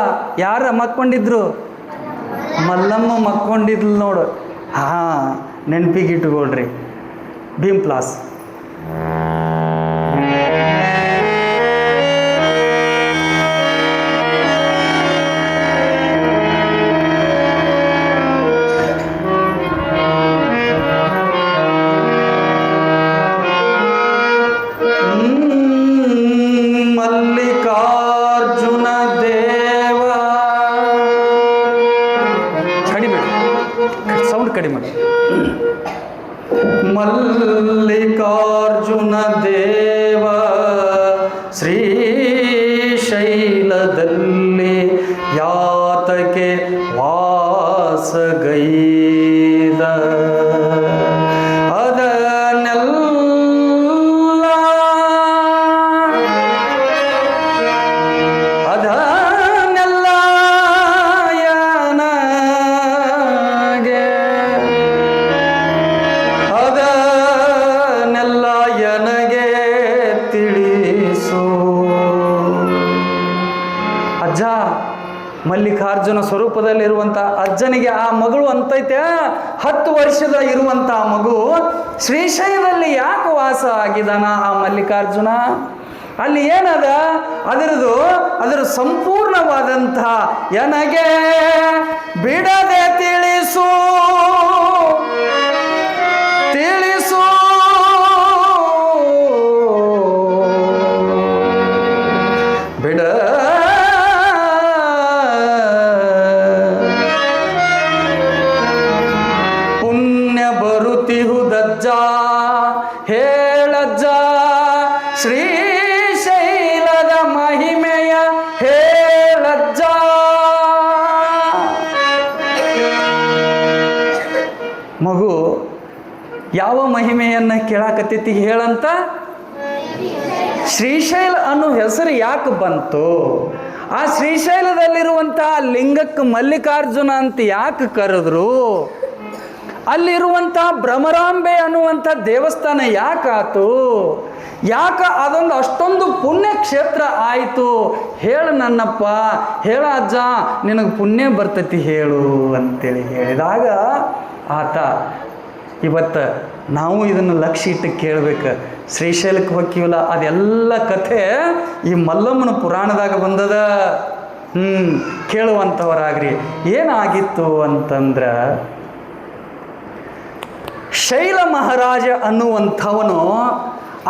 [SPEAKER 1] ಯಾರ ಮಕ್ಕೊಂಡಿದ್ರು? ಮಲ್ಲಮ್ಮ ಮಕ್ಕೊಂಡಿದ್ಲು ನೋಡು. ನೆನಪಿಗೆ ಇಟ್ಟುಕೊಳ್ರಿ, ಭೀಮ್ ಪ್ಲಾಸ್. ಮಲ್ಲಿಕಾರ್ಜುನ ದೇವ ಶ್ರೀಶೈಲದಲ್ಲಿ ಯಾತಕೆ ವಾಸಗೈದ, ಮಲ್ಲಿಕಾರ್ಜುನ ಸ್ವರೂಪದಲ್ಲಿರುವಂಥ ಅಜ್ಜನಿಗೆ ಆ ಮಗಳು ಅಂತೈತೆ. 10 ವರ್ಷದ ಇರುವಂಥ ಮಗು ಶ್ರೀಶೈಲದಲ್ಲಿ ಯಾಕೆ ವಾಸ ಆಗಿದಾನ ಆ ಮಲ್ಲಿಕಾರ್ಜುನ? ಅಲ್ಲಿ ಏನದ ಅದರ ಸಂಪೂರ್ಣವಾದಂಥ ನನಗೆ ಬಿಡದೆ ತಿಳಿಸು ಬಿಡ ಹೇಳಜ್ಜ ಶ್ರೀಶೈಲದ ಮಹಿಮೆಯ ಹೇಳಜ್ಜ. ಮಗು ಯಾವ ಮಹಿಮೆಯನ್ನು ಕೇಳಾಕತ್ತೈತಿ ಹೇಳಂತ? ಶ್ರೀಶೈಲ ಅನ್ನೋ ಹೆಸರು ಯಾಕೆ ಬಂತು? ಆ ಶ್ರೀಶೈಲದಲ್ಲಿರುವಂಥ ಲಿಂಗಕ್ಕೆ ಮಲ್ಲಿಕಾರ್ಜುನ ಅಂತ ಯಾಕೆ ಕರೆದ್ರು? ಅಲ್ಲಿರುವಂಥ ಭ್ರಮರಾಂಬೆ ಅನ್ನುವಂಥ ದೇವಸ್ಥಾನ ಯಾಕಾತು? ಯಾಕೆ ಅದೊಂದು ಅಷ್ಟೊಂದು ಪುಣ್ಯ ಕ್ಷೇತ್ರ ಆಯಿತು? ಹೇಳು ನನ್ನಪ್ಪ, ಹೇಳ ಅಜ್ಜ, ನಿನಗೆ ಪುಣ್ಯ ಬರ್ತೈತಿ ಹೇಳು ಅಂತೇಳಿ ಹೇಳಿದಾಗ ಆತ ಇವತ್ತು ನಾವು ಇದನ್ನು ಲಕ್ಷ್ಯ ಇಟ್ಟು ಕೇಳಬೇಕು. ಶ್ರೀಶೈಲಕ್ಕೆ ಹೋಗ್ತೀವಲ್ಲ, ಅದೆಲ್ಲ ಕಥೆ ಈ ಮಲ್ಲಮ್ಮನ ಪುರಾಣದಾಗ ಬಂದದ. ಕೇಳುವಂಥವರಾಗ್ರಿ. ಏನಾಗಿತ್ತು ಅಂತಂದ್ರೆ, ಶೈಲ ಮಹಾರಾಜ ಅನ್ನುವಂಥವನು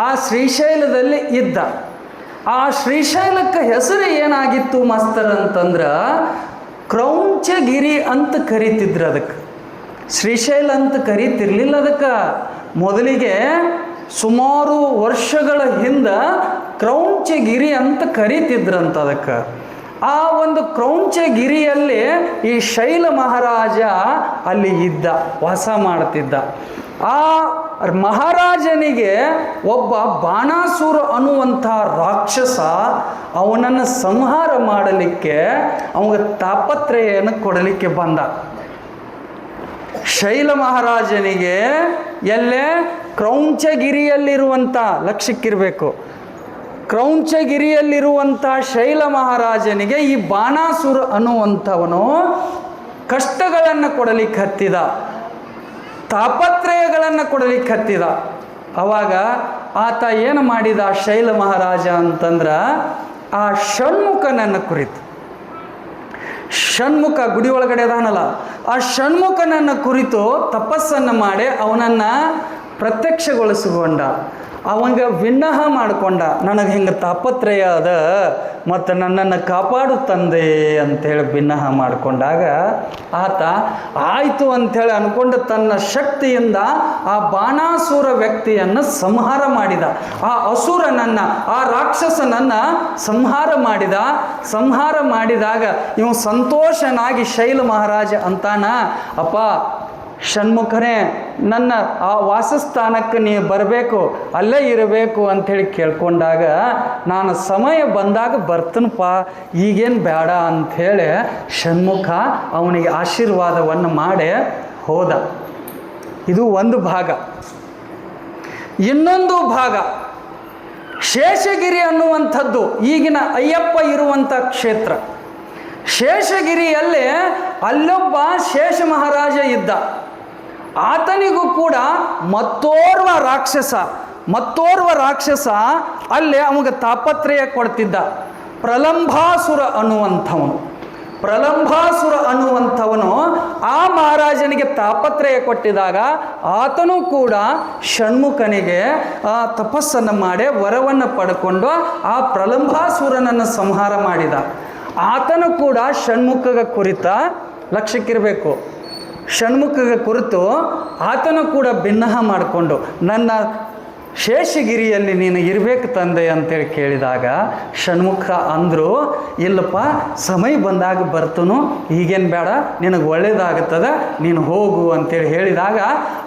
[SPEAKER 1] ಆ ಶ್ರೀಶೈಲದಲ್ಲಿ ಇದ್ದ. ಆ ಶ್ರೀಶೈಲಕ್ಕೆ ಹೆಸರು ಏನಾಗಿತ್ತು ಮಾಸ್ತರ್ ಅಂತಂದ್ರೆ, ಕ್ರೌಂಚಗಿರಿ ಅಂತ ಕರಿತಿದ್ರು. ಅದಕ್ಕೆ ಶ್ರೀಶೈಲ ಅಂತ ಕರೀತಿರ್ಲಿಲ್ಲ. ಅದಕ್ಕೆ ಮೊದಲಿಗೆ ಸುಮಾರು ವರ್ಷಗಳ ಹಿಂದೆ ಕ್ರೌಂಚಗಿರಿ ಅಂತ ಕರೀತಿದ್ರಂತ ಅದಕ್ಕೆ. ಆ ಒಂದು ಕ್ರೌಂಚಗಿರಿಯಲ್ಲಿ ಈ ಶೈಲ ಮಹಾರಾಜ ಅಲ್ಲಿ ಇದ್ದ, ವಾಸ ಮಾಡ್ತಿದ್ದ. ಆ ಮಹಾರಾಜನಿಗೆ ಒಬ್ಬ ಬಾಣಾಸುರ ಅನ್ನುವಂಥ ರಾಕ್ಷಸ ಅವನನ್ನು ಸಂಹಾರ ಮಾಡಲಿಕ್ಕೆ ಅವನಿಗೆ ತಾಪತ್ರಯನ್ನು ಕೊಡಲಿಕ್ಕೆ ಬಂದ. ಶೈಲ ಮಹಾರಾಜನಿಗೆ ಎಲ್ಲೇ ಕ್ರೌಂಚಗಿರಿಯಲ್ಲಿರುವಂಥ, ಲಕ್ಷ್ಯಕ್ಕಿರಬೇಕು, ಕ್ರೌಂಚಗಿರಿಯಲ್ಲಿರುವಂಥ ಶೈಲ ಮಹಾರಾಜನಿಗೆ ಈ ಬಾಣಾಸುರ ಅನ್ನುವಂಥವನು ಕಷ್ಟಗಳನ್ನು ಕೊಡಲಿಕ್ಕೆ ಹತ್ತಿದ, ತಾಪತ್ರಯಗಳನ್ನು ಕೊಡಲಿಕ್ಕೆ ಹತ್ತಿದ. ಅವಾಗ ಆತ ಏನು ಮಾಡಿದ ಶೈಲ ಮಹಾರಾಜ ಅಂತಂದ್ರೆ, ಆ ಷಣ್ಮುಖನನ್ನು ಕುರಿತು, ಷಣ್ಮುಖ ಗುಡಿ ಒಳಗಡೆ ಅದಾನಲ್ಲ, ಆ ಷಣ್ಮುಖನನ್ನು ಕುರಿತು ತಪಸ್ಸನ್ನು ಮಾಡಿ ಅವನನ್ನು ಪ್ರತ್ಯಕ್ಷಗೊಳಿಸಿಕೊಂಡ. ಅವಂಗ ವಿನ್ನಹ ಮಾಡಿಕೊಂಡ, ನನಗೆ ಹಿಂಗೆ ತಾಪತ್ರಯ ಅದ ಮತ್ತು ನನ್ನನ್ನು ಕಾಪಾಡು ತಂದೆ ಅಂಥೇಳಿ ಭಿನ್ನಹ ಮಾಡಿಕೊಂಡಾಗ ಆತ ಆಯಿತು ಅಂಥೇಳಿ ಅಂದ್ಕೊಂಡು ತನ್ನ ಶಕ್ತಿಯಿಂದ ಆ ಬಾಣಾಸುರ ವ್ಯಕ್ತಿಯನ್ನು ಸಂಹಾರ ಮಾಡಿದ. ಆ ಅಸುರನನ್ನು, ಆ ರಾಕ್ಷಸನನ್ನು ಸಂಹಾರ ಮಾಡಿದ. ಸಂಹಾರ ಮಾಡಿದಾಗ ಇವು ಸಂತೋಷನಾಗಿ ಶೈಲ ಮಹಾರಾಜ ಅಂತಾನ, ಅಪ್ಪ ಷಣ್ಮುಖನೇ, ನನ್ನ ಆ ವಾಸಸ್ಥಾನಕ್ಕೆ ನೀವು ಬರಬೇಕು, ಅಲ್ಲೇ ಇರಬೇಕು ಅಂಥೇಳಿ ಕೇಳ್ಕೊಂಡಾಗ, ನಾನು ಸಮಯ ಬಂದಾಗ ಬರ್ತನಪ್ಪ, ಈಗೇನು ಬೇಡ ಅಂಥೇಳಿ ಷಣ್ಮುಖ ಅವನಿಗೆ ಆಶೀರ್ವಾದವನ್ನು ಮಾಡಿ ಹೋದ. ಇದು ಒಂದು ಭಾಗ. ಇನ್ನೊಂದು ಭಾಗ ಶೇಷಗಿರಿ ಅನ್ನುವಂಥದ್ದು ಈಗಿನ ಅಯ್ಯಪ್ಪ ಇರುವಂಥ ಕ್ಷೇತ್ರ. ಶೇಷಗಿರಿಯಲ್ಲಿ ಅಲ್ಲೊಬ್ಬ ಶೇಷ ಮಹಾರಾಜ ಇದ್ದ. ಆತನಿಗೂ ಕೂಡ ಮತ್ತೋರ್ವ ರಾಕ್ಷಸ ಅಲ್ಲೇ ಅವನಿಗೆ ತಾಪತ್ರಯ ಕೊಡ್ತಿದ್ದ. ಪ್ರಲಂಬಾಸುರ ಅನ್ನುವಂಥವನು ಆ ಮಹಾರಾಜನಿಗೆ ತಾಪತ್ರಯ ಕೊಟ್ಟಿದಾಗ ಆತನೂ ಕೂಡ ಷಣ್ಮುಖನಿಗೆ ತಪಸ್ಸನ್ನು ಮಾಡಿ ವರವನ್ನು ಪಡ್ಕೊಂಡು ಆ ಪ್ರಲಂಬಾಸುರನನ್ನು ಸಂಹಾರ ಮಾಡಿದ. ಆತನು ಕೂಡ ಷಣ್ಮುಖಗ ಕುರಿತ, ಲಕ್ಷ್ಯಕ್ಕಿರಬೇಕು, ಷಣ್ಮುಖಗ ಕುರಿತು ಆತನು ಕೂಡ ಭಿನ್ನಹ ಮಾಡಿಕೊಂಡು ನನ್ನ ಶೇಷಗಿರಿಯಲ್ಲಿ ನೀನು ಇರಬೇಕು ತಂದೆ ಅಂತೇಳಿ ಕೇಳಿದಾಗ ಷಣ್ಮುಖ ಅಂದರು, ಇಲ್ಲಪ್ಪ ಸಮಯ ಬಂದಾಗ ಬರ್ತನು, ಈಗೇನು ಬೇಡ, ನಿನಗೆ ಒಳ್ಳೇದಾಗುತ್ತದೆ, ನೀನು ಹೋಗು ಅಂತೇಳಿ ಹೇಳಿದಾಗ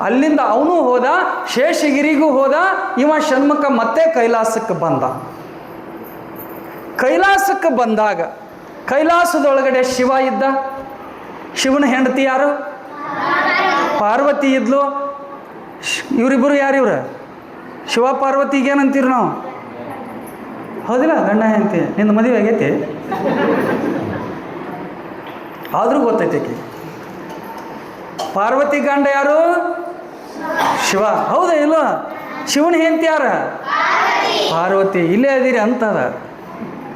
[SPEAKER 1] ಅಲ್ಲಿಂದ ಅವನು ಹೋದ, ಶೇಷಗಿರಿಗೂ ಹೋದ. ಇವ ಷಣ್ಮುಖ ಮತ್ತೆ ಕೈಲಾಸಕ್ಕೆ ಬಂದ. ಕೈಲಾಸಕ್ಕೆ ಬಂದಾಗ ಕೈಲಾಸದೊಳಗಡೆ ಶಿವ ಇದ್ದ. ಶಿವನ ಹೆಂಡತಿ ಯಾರು? ಪಾರ್ವತಿ ಇದ್ಲು. ಇವರಿಬ್ಬರು ಯಾರಿವ್ರ? ಶಿವ ಪಾರ್ವತಿಗೆ ಏನಂತೀರಿ ನಾವು? ಹೌದಿಲ್ಲ? ಗಂಡ ಹೆಂಡತಿ. ನಿಂದು ಮದುವೆ ಆಗೈತಿ? ಆದರೂ ಗೊತ್ತೈತಿ. ಪಾರ್ವತಿ ಗಂಡ ಯಾರು? ಶಿವ. ಹೌದಾ ಇಲ್ವ? ಶಿವನ ಹೆಂಡತಿ ಯಾರ? ಪಾರ್ವತಿ. ಇಲ್ಲೇ ಅದೀರಿ ಅಂತದ,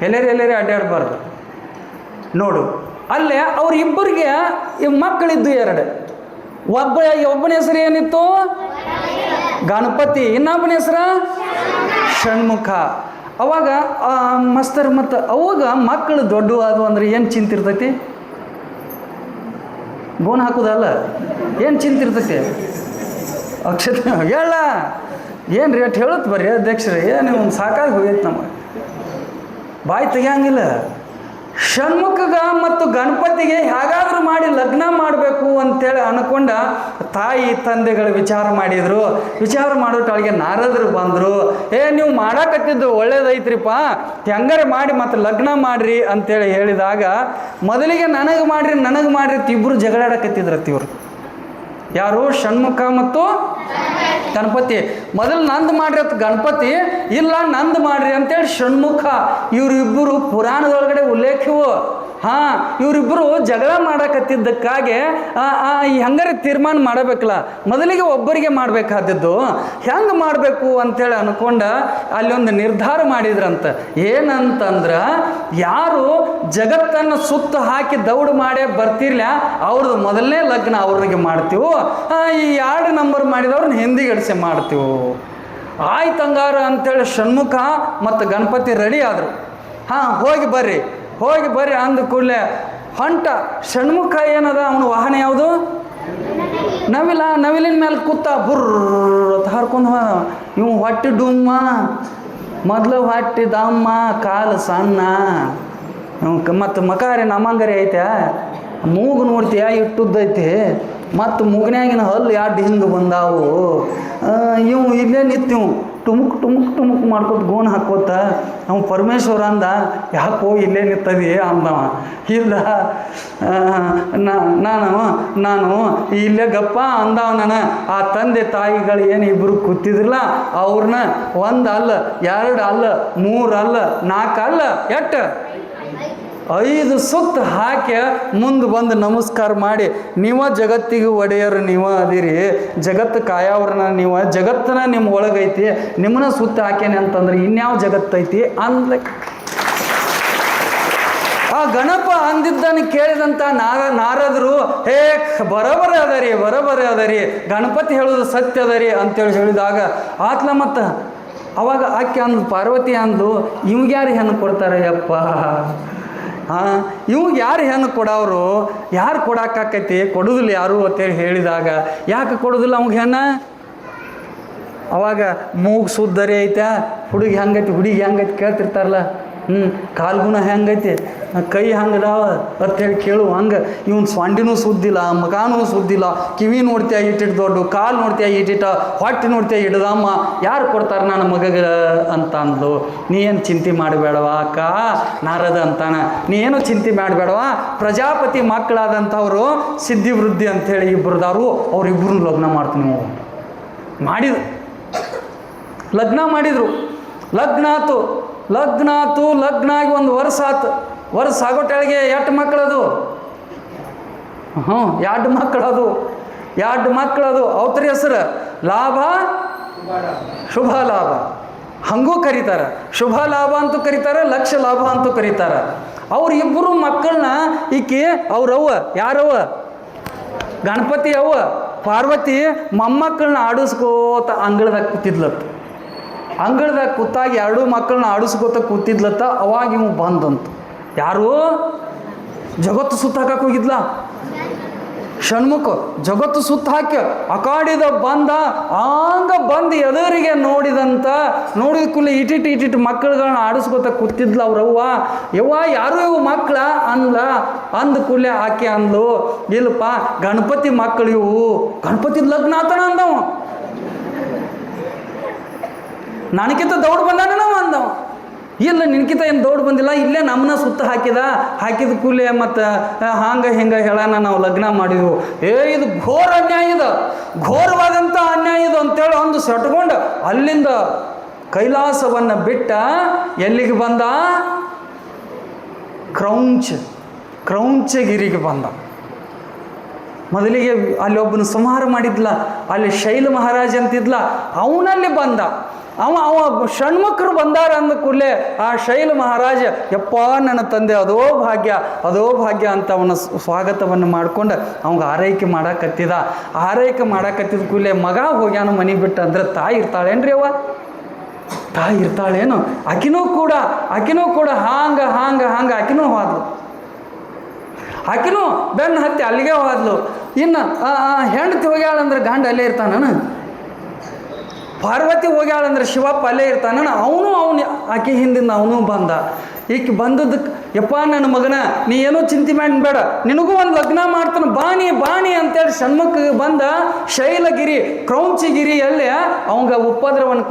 [SPEAKER 1] ಎಲ್ಲೇರಿ ಅಡ್ಡಾಡಬಾರ್ದು. ನೋಡು, ಅಲ್ಲೇ ಅವ್ರಿಬ್ಬರಿಗೆ ಮಕ್ಕಳಿದ್ದು ಎರಡು. ಒಬ್ಬನ ಹೆಸರು ಏನಿತ್ತು? ಗಣಪತಿ. ಇನ್ನೊಬ್ಬನ ಹೆಸರು ಷಣ್ಮುಖ. ಅವಾಗ ಮಸ್ತರ್ ಮತ್ತು ಅವಾಗ ಮಕ್ಕಳು ದೊಡ್ಡವಾದವು ಅಂದ್ರೆ ಏನು ಚಿಂತಿರ್ತೈತಿ? ಗೋನ್ ಹಾಕೋದಲ್ಲ, ಏನು ಚಿಂತಿರ್ತೈತಿ? ಅಕ್ಷತೆ ಹೇಳ ಏನು ರೇಟ್ ಹೇಳುತ್ತೆ ಬರ್ರಿ ಅಧ್ಯಕ್ಷರೇ, ಏನು ಒಂದು ಸಾಕಾಗಿ ಹೋಗೈತೆ ನಮಗೆ, ಬಾಯಿ ತೆಗಿಯಂಗಿಲ್ಲ. ಷಣ್ಮುಖಗ ಮತ್ತು ಗಣಪತಿಗೆ ಹೇಗಾದರೂ ಮಾಡಿ ಲಗ್ನ ಮಾಡಬೇಕು ಅಂತೇಳಿ ಅನ್ಕೊಂಡ ತಾಯಿ ತಂದೆಗಳು ವಿಚಾರ ಮಾಡಿದರು. ವಿಚಾರ ಮಾಡೋಟೊಳಗೆ ನಾರದರು ಬಂದರು. ನೀವು ಮಾಡಾಕತ್ತಿದ್ದು ಒಳ್ಳೇದೈತ್ರಿಪ್ಪ, ಹೆಂಗಾರೆ ಮಾಡಿ ಮತ್ತು ಲಗ್ನ ಮಾಡ್ರಿ ಅಂತೇಳಿ ಹೇಳಿದಾಗ ಮೊದಲಿಗೆ ನನಗೆ ಮಾಡ್ರಿ ಇಬ್ಬರು ಜಗಳಾಡಕತ್ತಿದ್ರತ್ತಿ ಇವರು. ಯಾರು? ಷಣ್ಮುಖ ಮತ್ತು ಗಣಪತಿ. ಮೊದಲು ನಂದು ಮಾಡ್ರಿ ಅಂತ ಗಣಪತಿ, ಇಲ್ಲ ನಂದು ಮಾಡ್ರಿ ಅಂತೇಳಿ ಷಣ್ಮುಖ. ಇವರಿಬ್ಬರು ಪುರಾಣದೊಳಗಡೆ ಉಲ್ಲೇಖವು. ಇವರಿಬ್ಬರು ಜಗಳ ಮಾಡಕತ್ತಿದ್ದಕ್ಕಾಗಿ ಹಂಗಾರೆ ತೀರ್ಮಾನ ಮಾಡಬೇಕಲ್ಲ, ಮೊದಲಿಗೆ ಒಬ್ಬರಿಗೆ ಮಾಡಬೇಕಾದದ್ದು, ಹೆಂಗೆ ಮಾಡಬೇಕು ಅಂಥೇಳಿ ಅನ್ಕೊಂಡ ಅಲ್ಲಿ ಒಂದು ನಿರ್ಧಾರ ಮಾಡಿದ್ರಂತ. ಏನಂತಂದ್ರೆ, ಯಾರು ಜಗತ್ತನ್ನು ಸುತ್ತ ಹಾಕಿ ದೌಡು ಮಾಡೇ ಬರ್ತಿರ್ಲ ಅವ್ರದ್ದು ಮೊದಲನೇ ಲಗ್ನ ಅವ್ರಿಗೆ ಮಾಡ್ತೀವೋ, ಈ 2 ನಂಬರ್ ಮಾಡಿದವ್ರನ್ನ ಹಿಂದಿಗಡಿಸಿ ಮಾಡ್ತೀವೋ. ಆಯ್ತಂಗಾರ ಅಂಥೇಳಿ ಷಣ್ಮುಖ ಮತ್ತು ಗಣಪತಿ ರೆಡಿ ಆದರು. ಹೋಗಿ ಬರ್ರಿ ಅಂದ ಕೂಡಲೇ ಹೊಂಟ. ಷಣ್ಮುಖ ಏನದ, ಅವನ ವಾಹನ ಯಾವುದು? ನವಿಲಿನ ಮೇಲೆ ಕೂತ ಬುರ್ರ ಹಾರ್ಕೊಂಡು ಇವು ಹೊಟ್ಟೆ ಡುಮ್ಮ, ಮೊದಲು ಹೊಟ್ಟೆ ದಮ್ಮ, ಕಾಲು ಸಣ್ಣ, ಮತ್ತು ಮಕಾರಿ ನಮ್ಮಂಗರಿ ಐತೆ, ಮೂಗು ನೋಡ್ತೀಯ ಇಟ್ಟುದ್ದೈತಿ, ಮತ್ತು ಮೂಗನ್ಯಾಗಿನ ಹಲ್ಲು ಎರಡು ಹಿಂಗೆ ಬಂದಾವು. ಇವು ಇಲ್ಲೇ ನಿಂತಿವು ಟುಮುಕ್ ಮಾಡ್ಕೊತ ಗೋನ್ ಹಾಕೋತ. ನಾವು ಪರಮೇಶ್ವರ ಅಂದ, ಯಾಕೋ ಇಲ್ಲೇ ನಿಂತದಿ ಅಂದವ. ಇಲ್ಲ ನಾನು ಇಲ್ಲೇ ಗಪ್ಪ ಅಂದವ. ನಾನು ಆ ತಂದೆ ತಾಯಿಗಳು ಏನು ಇಬ್ಬರು ಕೂತಿದ್ರಲ್ಲ ಅವ್ರನ್ನ 1 ಅಲ್ಲ 2 ಅಲ್ಲ 3 ಅಲ್ಲ 4 ಅಲ್ಲ 5 ಸುತ್ತು ಹಾಕಿ ಮುಂದೆ ಬಂದು ನಮಸ್ಕಾರ ಮಾಡಿ, ನೀವ ಜಗತ್ತಿಗೆ ಒಡೆಯರು, ನೀವ ಅದಿರಿ, ಜಗತ್ತು ಕಾಯವ್ರನ್ನ ನೀವು, ಜಗತ್ತನ ನಿಮ್ಮ ಒಳಗೈತಿ, ನಿಮ್ಮನ್ನ ಸುತ್ತ ಹಾಕೇನೆ ಅಂತಂದ್ರೆ ಇನ್ಯಾವ ಜಗತ್ತೈತಿ ಅಂದ. ಆ ಗಣಪ ಅಂದಿದ್ದನ್ನು ಕೇಳಿದಂಥ ನಾರದರು, ಹೇ ಬರೋಬರೇ ಅದರಿ, ಗಣಪತಿ ಹೇಳೋದು ಸತ್ಯ ಅದರಿ ಅಂತೇಳಿ ಹೇಳಿದಾಗ ಆತ್ಲ. ಮತ್ತು ಅವಾಗ ಆಕೆ ಅಂದು, ಪಾರ್ವತಿ ಅಂದು, ಇವ್ಗ್ಯಾರು ಹೆಣ್ಣು ಕೊಡ್ತಾರೆ ಯಪ್ಪ, ಇವ್ಗೆ ಯಾರು ಹೆಣ್ಣು ಕೊಡೋರು, ಯಾರು ಕೊಡೋಕ್ಕಾಕೈತಿ, ಕೊಡೋದಿಲ್ಲ ಯಾರು ಅಂತೇಳಿ ಹೇಳಿದಾಗ, ಯಾಕೆ ಕೊಡೋದಿಲ್ಲ ಅವ್ಗೆ ಹೆಣ್ಣ? ಅವಾಗ ಮೂಗು ಸುದ್ದರಿ ಐತೆ, ಹುಡುಗಿ ಹೆಂಗೈತಿ ಕೇಳ್ತಿರ್ತಾರಲ್ಲ, ಕಾಲ್ಗುಣ ಹೆಂಗೈತಿ, ಕೈ ಹಂಗದಾವ ಅಂತೇಳಿ ಕೇಳು. ಹಂಗೆ ಇವನು ಸ್ವಂಡಿನೂ ಸುದ್ದಿಲ್ಲ, ಮಗಾನೂ ಸುದ್ದಿಲ್ಲ, ಕಿವಿ ನೋಡ್ತೀಯ ಇಟ್ಟಿಟ್ಟು ದೊಡ್ಡ, ಕಾಲು ನೋಡ್ತೀಯ ಇಟ್ಟಿಟ್ಟ, ಹೊಟ್ಟೆ ನೋಡ್ತೀಯ ಹಿಡ್ದಮ್ಮ, ಯಾರು ಕೊಡ್ತಾರೆ ನನ್ನ ಮಗಗೆ ಅಂತ ಅಂದ್ಲು. ನೀ ಏನು ಚಿಂತೆ ಮಾಡಬೇಡವ ಅಕ್ಕ, ನಾರದ ಅಂತಾನ, ನೀ ಏನು ಚಿಂತೆ ಮಾಡಬೇಡವ, ಪ್ರಜಾಪತಿ ಮಕ್ಕಳಾದಂಥವ್ರು ಸಿದ್ಧಿವೃದ್ಧಿ ಅಂಥೇಳಿ ಇಬ್ಬರದಾರು, ಅವರಿಬ್ಬರನ್ನ ಲಗ್ನ ಮಾಡ್ತೀನಿ ನಾವು ಮಾಡಿದ್ರು. ಲಗ್ನ ಆತು. ಲಗ್ನ ಆಗಿ 1 ವರ್ಷ ಆತು. ವರ್ಷ ಆಗೋಟೆಳಿಗೆ 2 ಮಕ್ಕಳದು. 2 ಮಕ್ಕಳದು. ಅವ್ರ ಹೆಸರು ಲಾಭ, ಶುಭ ಲಾಭ ಹಂಗೂ ಕರೀತಾರೆ, ಶುಭ ಲಾಭ ಅಂತೂ ಕರೀತಾರೆ, ಲಕ್ಷ ಲಾಭ ಅಂತೂ ಕರೀತಾರೆ. ಅವ್ರಿಬ್ಬರು ಮಕ್ಕಳನ್ನ ಈಕೆ ಅವ್ರವ್ವ, ಯಾರವ್ವ? ಗಣಪತಿ ಅವ್ವ ಪಾರ್ವತಿ ಮೊಮ್ಮಕ್ಕಳನ್ನ ಆಡಿಸ್ಕೋತ ಅಂಗಳದಾಗ ಕೂತಿದ್ಲತ್ತ. ಅಂಗಳದಾಗ ಕೂತಾಗ 2 ಮಕ್ಕಳನ್ನ ಆಡಿಸ್ಕೋತ ಕೂತಿದ್ಲತ್ತ. ಅವಾಗ ಇವು ಬಂದಂತ. ಯಾರು? ಜಗತ್ತು ಸುತ್ತ ಹಾಕಕ್ಕೆ ಹೋಗಿದ್ಲ ಷಣ್ಮುಖ. ಜಗತ್ತು ಸುತ್ತ ಹಾಕಿ ಅಕಾಡಿದ ಬಂದ. ಬಂದು ಎದುರಿಗೆ ನೋಡಿದ ಕೂಡಲೇ ಇಟ್ಟಿಟ್ಟು ಮಕ್ಕಳುಗಳನ್ನ ಆಡಿಸ್ಕೋತ ಕೂತಿದ್ಲ ಅವ್ರವ್ವ. ಯವ್ವ ಯಾರು ಇವು ಮಕ್ಕಳ ಅಂದ ಕೂಡಲೇ ಆಕೆ ಅಂದ್ಲು, ಇಲ್ಲಪ್ಪ ಗಣಪತಿ ಮಕ್ಕಳು ಇವು, ಗಣಪತಿ ಲಗ್ನ ಆತನ ಅಂದವ. ನನಗಿಂತ ದೌಡ್ ಬಂದಾನ ನಾವು ಅಂದವ. ಇಲ್ಲ ನಿನ್ಕಿಂತ ಏನು ದೌಡ್ ಬಂದಿಲ್ಲ, ಇಲ್ಲೇ ನಮ್ಮನ್ನ ಸುತ್ತ ಹಾಕಿದ ಕೂಲೆ ಮತ್ತು ಹಿಂಗೆ ಹೇಳೋಣ ನಾವು ಲಗ್ನ ಮಾಡಿದ್ವು. ಇದು ಘೋರ ಅನ್ಯಾಯ, ಇದು ಘೋರವಾದಂಥ ಅನ್ಯಾಯ ಇದು ಅಂತೇಳಿ ಒಂದು ಸೆಟ್ಕೊಂಡು ಅಲ್ಲಿಂದ ಕೈಲಾಸವನ್ನು ಬಿಟ್ಟ ಎಲ್ಲಿಗೆ ಬಂದ? ಕ್ರೌಂಚಗಿರಿಗೆ ಬಂದ. ಮೊದಲಿಗೆ ಅಲ್ಲಿ ಒಬ್ಬನ ಸಂಹಾರ ಮಾಡಿದ್ಲ, ಅಲ್ಲಿ ಶೈಲ ಮಹಾರಾಜ ಅಂತಿದ್ಲ, ಅವನಲ್ಲಿ ಬಂದ. ಅವ ಷಣ್ಮುಖರು ಬಂದಾರ ಅಂದ ಕೂಡಲೇ ಆ ಶೈಲ ಮಹಾರಾಜ, ಯಪ್ಪ ನನ್ನ ತಂದೆ ಅದೋ ಭಾಗ್ಯ ಅಂತ ಅವನ ಸ್ವಾಗತವನ್ನು ಮಾಡ್ಕೊಂಡು ಅವಂಗೆ ಆರೈಕೆ ಮಾಡಾಕತ್ತಿದ ಕೂಡಲೇ ಮಗ ಹೋಗ್ಯಾನ ಮನೆ ಬಿಟ್ಟು. ಅಂದ್ರೆ ತಾಯಿ ಇರ್ತಾಳೇನ್ರಿ ಅವ್ವ? ತಾಯಿ ಇರ್ತಾಳೇನು? ಆಕಿನೂ ಕೂಡ ಹಾಂಗ ಆಕಿನೂ ಹೋದ್ಲು. ಆಕಿನೂ ಬೆನ್ನು ಹತ್ತಿ ಅಲ್ಲಿಗೆ ಹೋದ್ಲು. ಇನ್ನು ಹೆಂಡತಿ ಹೋಗ್ಯಾಳಂದ್ರೆ ಗಂಡ ಅಲ್ಲೇ ಇರ್ತಾನ. ಪಾರ್ವತಿ ಹೋಗ್ಯಾಳಂದ್ರೆ ಶಿವಪ್ಪ ಅಲ್ಲೇ ಇರ್ತಾನ. ಅವನು ಆಕೆ ಹಿಂದಿಂದ ಅವನು ಬಂದ. ಈಕೆ ಬಂದದ್ದಕ್ಕೆ, ಯಪ್ಪ ನನ್ನ ಮಗನ ನೀ ಏನೋ ಚಿಂತೆ ಮಾಡಬೇಡ, ನಿನಗೂ ಒಂದು ಲಗ್ನ ಮಾಡ್ತಾನೆ, ಬಾಣಿ ಅಂತೇಳಿ ಷಣ್ಮುಖ ಬಂದ. ಶೈಲಗಿರಿ ಕ್ರೌಂಚಗಿರಿಯಲ್ಲಿ ಅವಂಗ ಉಪದ್ರವನ್ನು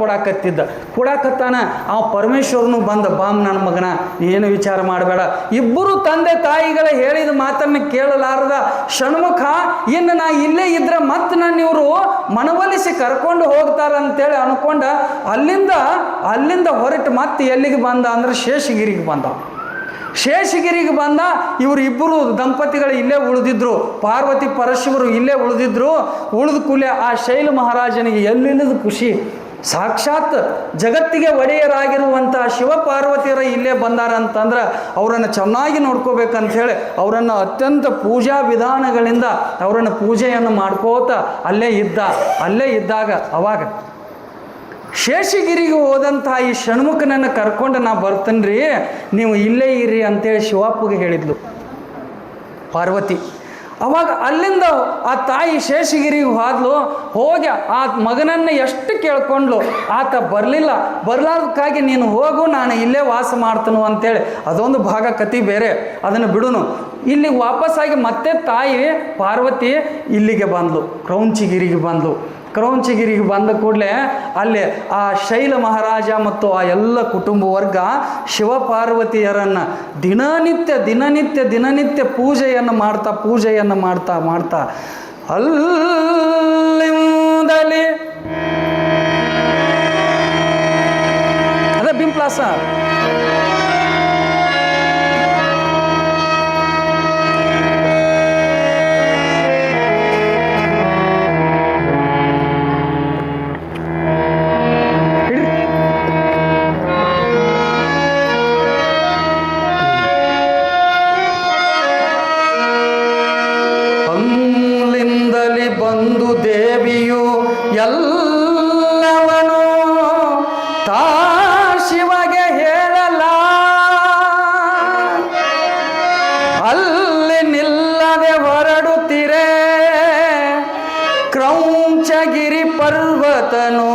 [SPEAKER 1] ಕೊಡಾಕತ್ತಾನ. ಅವ ಪರಮೇಶ್ವರನು ಬಂದ, ಬಾಮ್ ನನ್ನ ಮಗನ ನೀ ಏನು ವಿಚಾರ ಮಾಡಬೇಡ. ಇಬ್ಬರು ತಂದೆ ತಾಯಿಗಳ ಹೇಳಿದ ಮಾತನ್ನು ಕೇಳಲಾರದ ಷಣ್ಮುಖ, ಇನ್ನು ನಾ ಇಲ್ಲೇ ಇದ್ರೆ ಮತ್ತೆ ನಾನು ಇವರು ಮನವೊಲಿಸಿ ಕರ್ಕೊಂಡು ಹೋಗ್ತಾರಂತೇಳಿ ಅನ್ಕೊಂಡ ಅಲ್ಲಿಂದ ಹೊರಟು ಮತ್ತೆ ಎಲ್ಲಿಗೆ ಬಂದ ಅಂದ್ರೆ ಶೇಷಗಿರಿಗೆ ಬಂದ. ಇವರು ಇಬ್ಬರು ದಂಪತಿಗಳು ಇಲ್ಲೇ ಉಳಿದಿದ್ರು, ಪಾರ್ವತಿ ಪರಶಿವರು ಇಲ್ಲೇ ಉಳಿದ ಕೂಲೆ ಆ ಶೈಲ ಮಹಾರಾಜನಿಗೆ ಎಲ್ಲಿಲ್ಲದ ಖುಷಿ. ಸಾಕ್ಷಾತ್ ಜಗತ್ತಿಗೆ ಒಡೆಯರಾಗಿರುವಂಥ ಶಿವಪಾರ್ವತಿಯರ ಇಲ್ಲೇ ಬಂದಾರಂತಂದ್ರೆ ಅವರನ್ನು ಚೆನ್ನಾಗಿ ನೋಡ್ಕೋಬೇಕಂಥೇಳಿ ಅವರನ್ನು ಅತ್ಯಂತ ಪೂಜಾ ವಿಧಾನಗಳಿಂದ ಅವರನ್ನು ಪೂಜೆಯನ್ನು ಮಾಡ್ಕೋತ ಅಲ್ಲೇ ಇದ್ದಾಗ ಅವಾಗ ಶೇಷಗಿರಿಗೆ ಹೋದಂಥ ಈ ಷಣ್ಮುಖನನ್ನು ಕರ್ಕೊಂಡು ನಾ ಬರ್ತೇನೆ ರೀ, ನೀವು ಇಲ್ಲೇ ಇರ್ರಿ ಅಂತೇಳಿ ಶಿವಪ್ಪಗೆ ಹೇಳಿದ್ಲು ಪಾರ್ವತಿ. ಅವಾಗ ಅಲ್ಲಿಂದ ಆ ತಾಯಿ ಶೇಷಗಿರಿಗೆ ಹೋದ್ಲು. ಹೋಗಿ ಆ ಮಗನನ್ನು ಎಷ್ಟು ಕೇಳ್ಕೊಂಡ್ಲು, ಆತ ಬರಲಾದಕ್ಕಾಗಿ ನೀನು ಹೋಗು, ನಾನು ಇಲ್ಲೇ ವಾಸ ಮಾಡ್ತನು ಅಂತೇಳಿ. ಅದೊಂದು ಭಾಗ ಕತಿ ಬೇರೆ, ಅದನ್ನು ಬಿಡುನು. ಇಲ್ಲಿಗೆ ವಾಪಸ್ಸಾಗಿ ಮತ್ತೆ ತಾಯಿ ಪಾರ್ವತಿ ಇಲ್ಲಿಗೆ ಬಂದ್ಲು, ಕ್ರೌಂಚಿಗಿರಿಗೆ ಬಂದ್ಲು. ಕ್ರೌಂಚಿಗಿರಿಗೆ ಬಂದ ಕೂಡಲೇ ಅಲ್ಲಿ ಆ ಶೈಲ ಮಹಾರಾಜ ಮತ್ತು ಆ ಎಲ್ಲ ಕುಟುಂಬ ವರ್ಗ ಶಿವಪಾರ್ವತಿಯರನ್ನು ದಿನನಿತ್ಯ ಪೂಜೆಯನ್ನು ಮಾಡ್ತಾ ಅಲ್ಲಿಂದಲೇ ಅದೇ ಬಿಂಪ್ಲಾಸ ಬಂದು ದೇವಿಯು ಎಲ್ಲವನು ತಾ ಶಿವಗೆ ಹೇಳಲ, ಅಲ್ಲಿ ನಿಲ್ಲದೆ ಹೊರಡುತ್ತಿರೆ ಕ್ರೌಂಚಗಿರಿ ಪರ್ವತನು.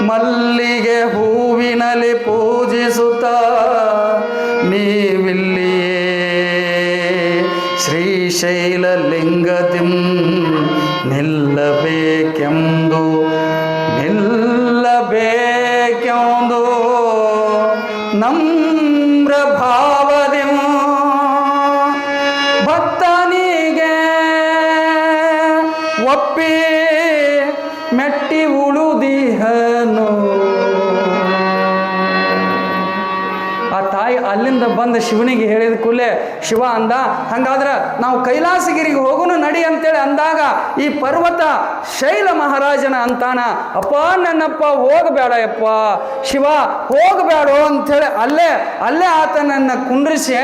[SPEAKER 1] ಮಲ್ಲಿಗೆ ಹೂವಿನಲ್ಲಿ ಪೂಜಿಸುತ್ತ ನೀವಿಲ್ಲಿಯೇ ಶ್ರೀಶೈಲಲಿಂಗದಿಂ ನಿಲ್ಲಬೇಕೆಂದು ನಮ್ರ ಭಾವದಿಂ ಭಕ್ತನಿಗೆ ಒಪ್ಪಿ ಮೆಟ್ಟಿ ಉಳುದಿಹನು. ಆ ತಾಯಿ ಅಲ್ಲಿಂದ ಬಂದು ಶಿವನಿಗೆ ಹೇಳಿದ ಕೂಡಲೇ ಶಿವ ಅಂದ, ಹಂಗಾದ್ರೆ ನಾವು ಕೈಲಾಸಗಿರಿಗೆ ಹೋಗುನು ನಡಿ ಅಂತೇಳಿ ಅಂದಾಗ ಈ ಪರ್ವತ ಶೈಲ ಮಹಾರಾಜನ ಅಂತಾನ, ಅಪ್ಪ ನನ್ನಪ್ಪ ಹೋಗಬೇಡ ಯಪ್ಪ ಶಿವ ಹೋಗಬೇಡ ಅಂಥೇಳಿ ಅಲ್ಲೇ ಆತನನ್ನು ಕುಂಡ್ರಿಸಿ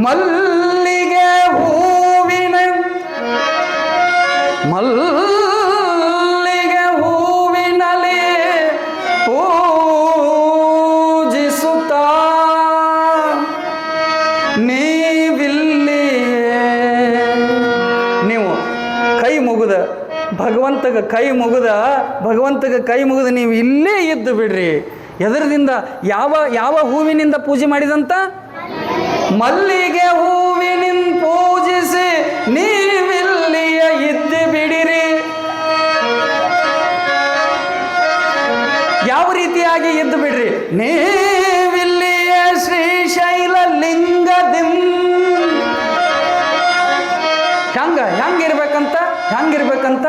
[SPEAKER 1] ಮಲ್ಲಿಗೆ ಹೂವಿನಲ್ಲಿ ಪೂಜಿಸುತ್ತಾ ನೀವು ಕೈ ಮುಗಿದ ಭಗವಂತಗೆ ಕೈ ಮುಗಿದ ನೀವು ಇಲ್ಲೇ ಇದ್ದು ಬಿಡ್ರಿ. ಎದರದಿಂದ ಯಾವ ಹೂವಿನಿಂದ ಪೂಜೆ ಮಾಡಿದಂತ? ಮಲ್ಲಿಗೆ ಹೂವಿನಿಂದ ಪೂಜಿಸಿ ನೀವಿಲ್ಲಿಯ ಇದ್ದು ಬಿಡಿರಿ. ಯಾವ ರೀತಿಯಾಗಿ ಇದ್ದು ಬಿಡ್ರಿ? ನೀವಿಲ್ಲಿಯ ಶ್ರೀಶೈಲ ಲಿಂಗದಿಂ ಹೆಂಗಿರ್ಬೇಕಂತ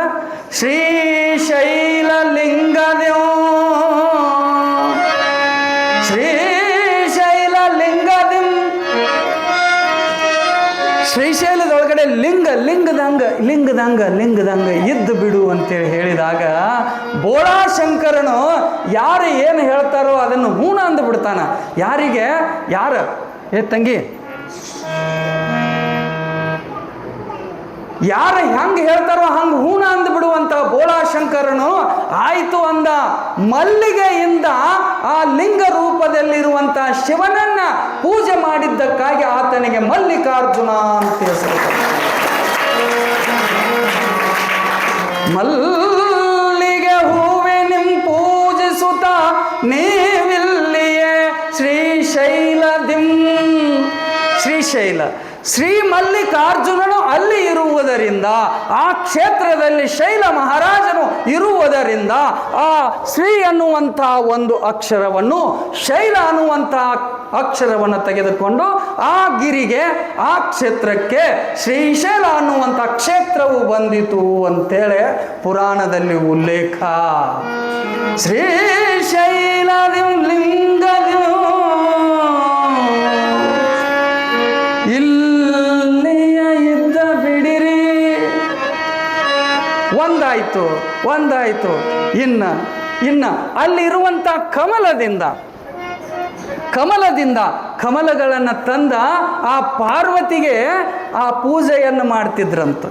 [SPEAKER 1] ಶ್ರೀಶೈಲ ಲಿಂಗದಿಂ ಶ್ರೀಶೈಲದೊಳಗಡೆ ಲಿಂಗದಂಗ ಇದ್ದು ಬಿಡು ಅಂತೇಳಿ ಹೇಳಿದಾಗ ಬೋಳಾಶಂಕರನು ಯಾರು ಏನು ಹೇಳ್ತಾರೋ ಅದನ್ನು ಹೂಣ ಅಂದು ಬಿಡ್ತಾನ. ಯಾರು ತಂಗಿ ಯಾರು ಹೆಂಗೆ ಹೇಳ್ತಾರೋ ಹಂಗೆ ಹೂಣ ಅಂದು ಬಿಡುವಂತ ಬೋಳಾಶಂಕರನು ಆಯಿತು ಅಂದ. ಮಲ್ಲಿಗೆಯಿಂದ ಆ ಲಿಂಗ ರೂಪದಲ್ಲಿರುವಂಥ ಶಿವನನ್ನ ಪೂಜೆ ಮಾಡಿದ್ದಕ್ಕಾಗಿ ಆತನಿಗೆ ಮಲ್ಲಿಕಾರ್ಜುನ ಅಂತ ಹೆಸರು. ಮಲ್ಲಿಗೆ ಹೂವಿನಿಂ ಪೂಜಿಸುತ್ತ ನೀವಿಲ್ಲಿಯೇ ಶ್ರೀಶೈಲದಿಂ ಶ್ರೀ ಮಲ್ಲಿಕಾರ್ಜುನನು ಅಲ್ಲಿ ಇರುವುದರಿಂದ, ಆ ಕ್ಷೇತ್ರದಲ್ಲಿ ಶೈಲ ಮಹಾರಾಜನು ಇರುವುದರಿಂದ ಆ ಶ್ರೀ ಅನ್ನುವಂಥ ಒಂದು ಅಕ್ಷರವನ್ನು, ಶೈಲ ಅನ್ನುವಂಥ ಅಕ್ಷರವನ್ನು ತೆಗೆದುಕೊಂಡು ಆ ಗಿರಿಗೆ, ಆ ಕ್ಷೇತ್ರಕ್ಕೆ ಶ್ರೀಶೈಲ ಅನ್ನುವಂಥ ಕ್ಷೇತ್ರವು ಬಂದಿತು ಅಂತೇಳಿ ಪುರಾಣದಲ್ಲಿ ಉಲ್ಲೇಖ. ಶ್ರೀಶೈಲದಿಂ ಲಿಂಗದಿಂ ಇಲ್ಲಿಯ ಇದ್ದ ಬಿಡಿರಿ. ಒಂದಾಯ್ತು. ಇನ್ನ ಅಲ್ಲಿರುವಂಥ ಕಮಲಗಳನ್ನು ತಂದ ಆ ಪಾರ್ವತಿಗೆ ಆ ಪೂಜೆಯನ್ನು ಮಾಡ್ತಿದ್ರಂತ.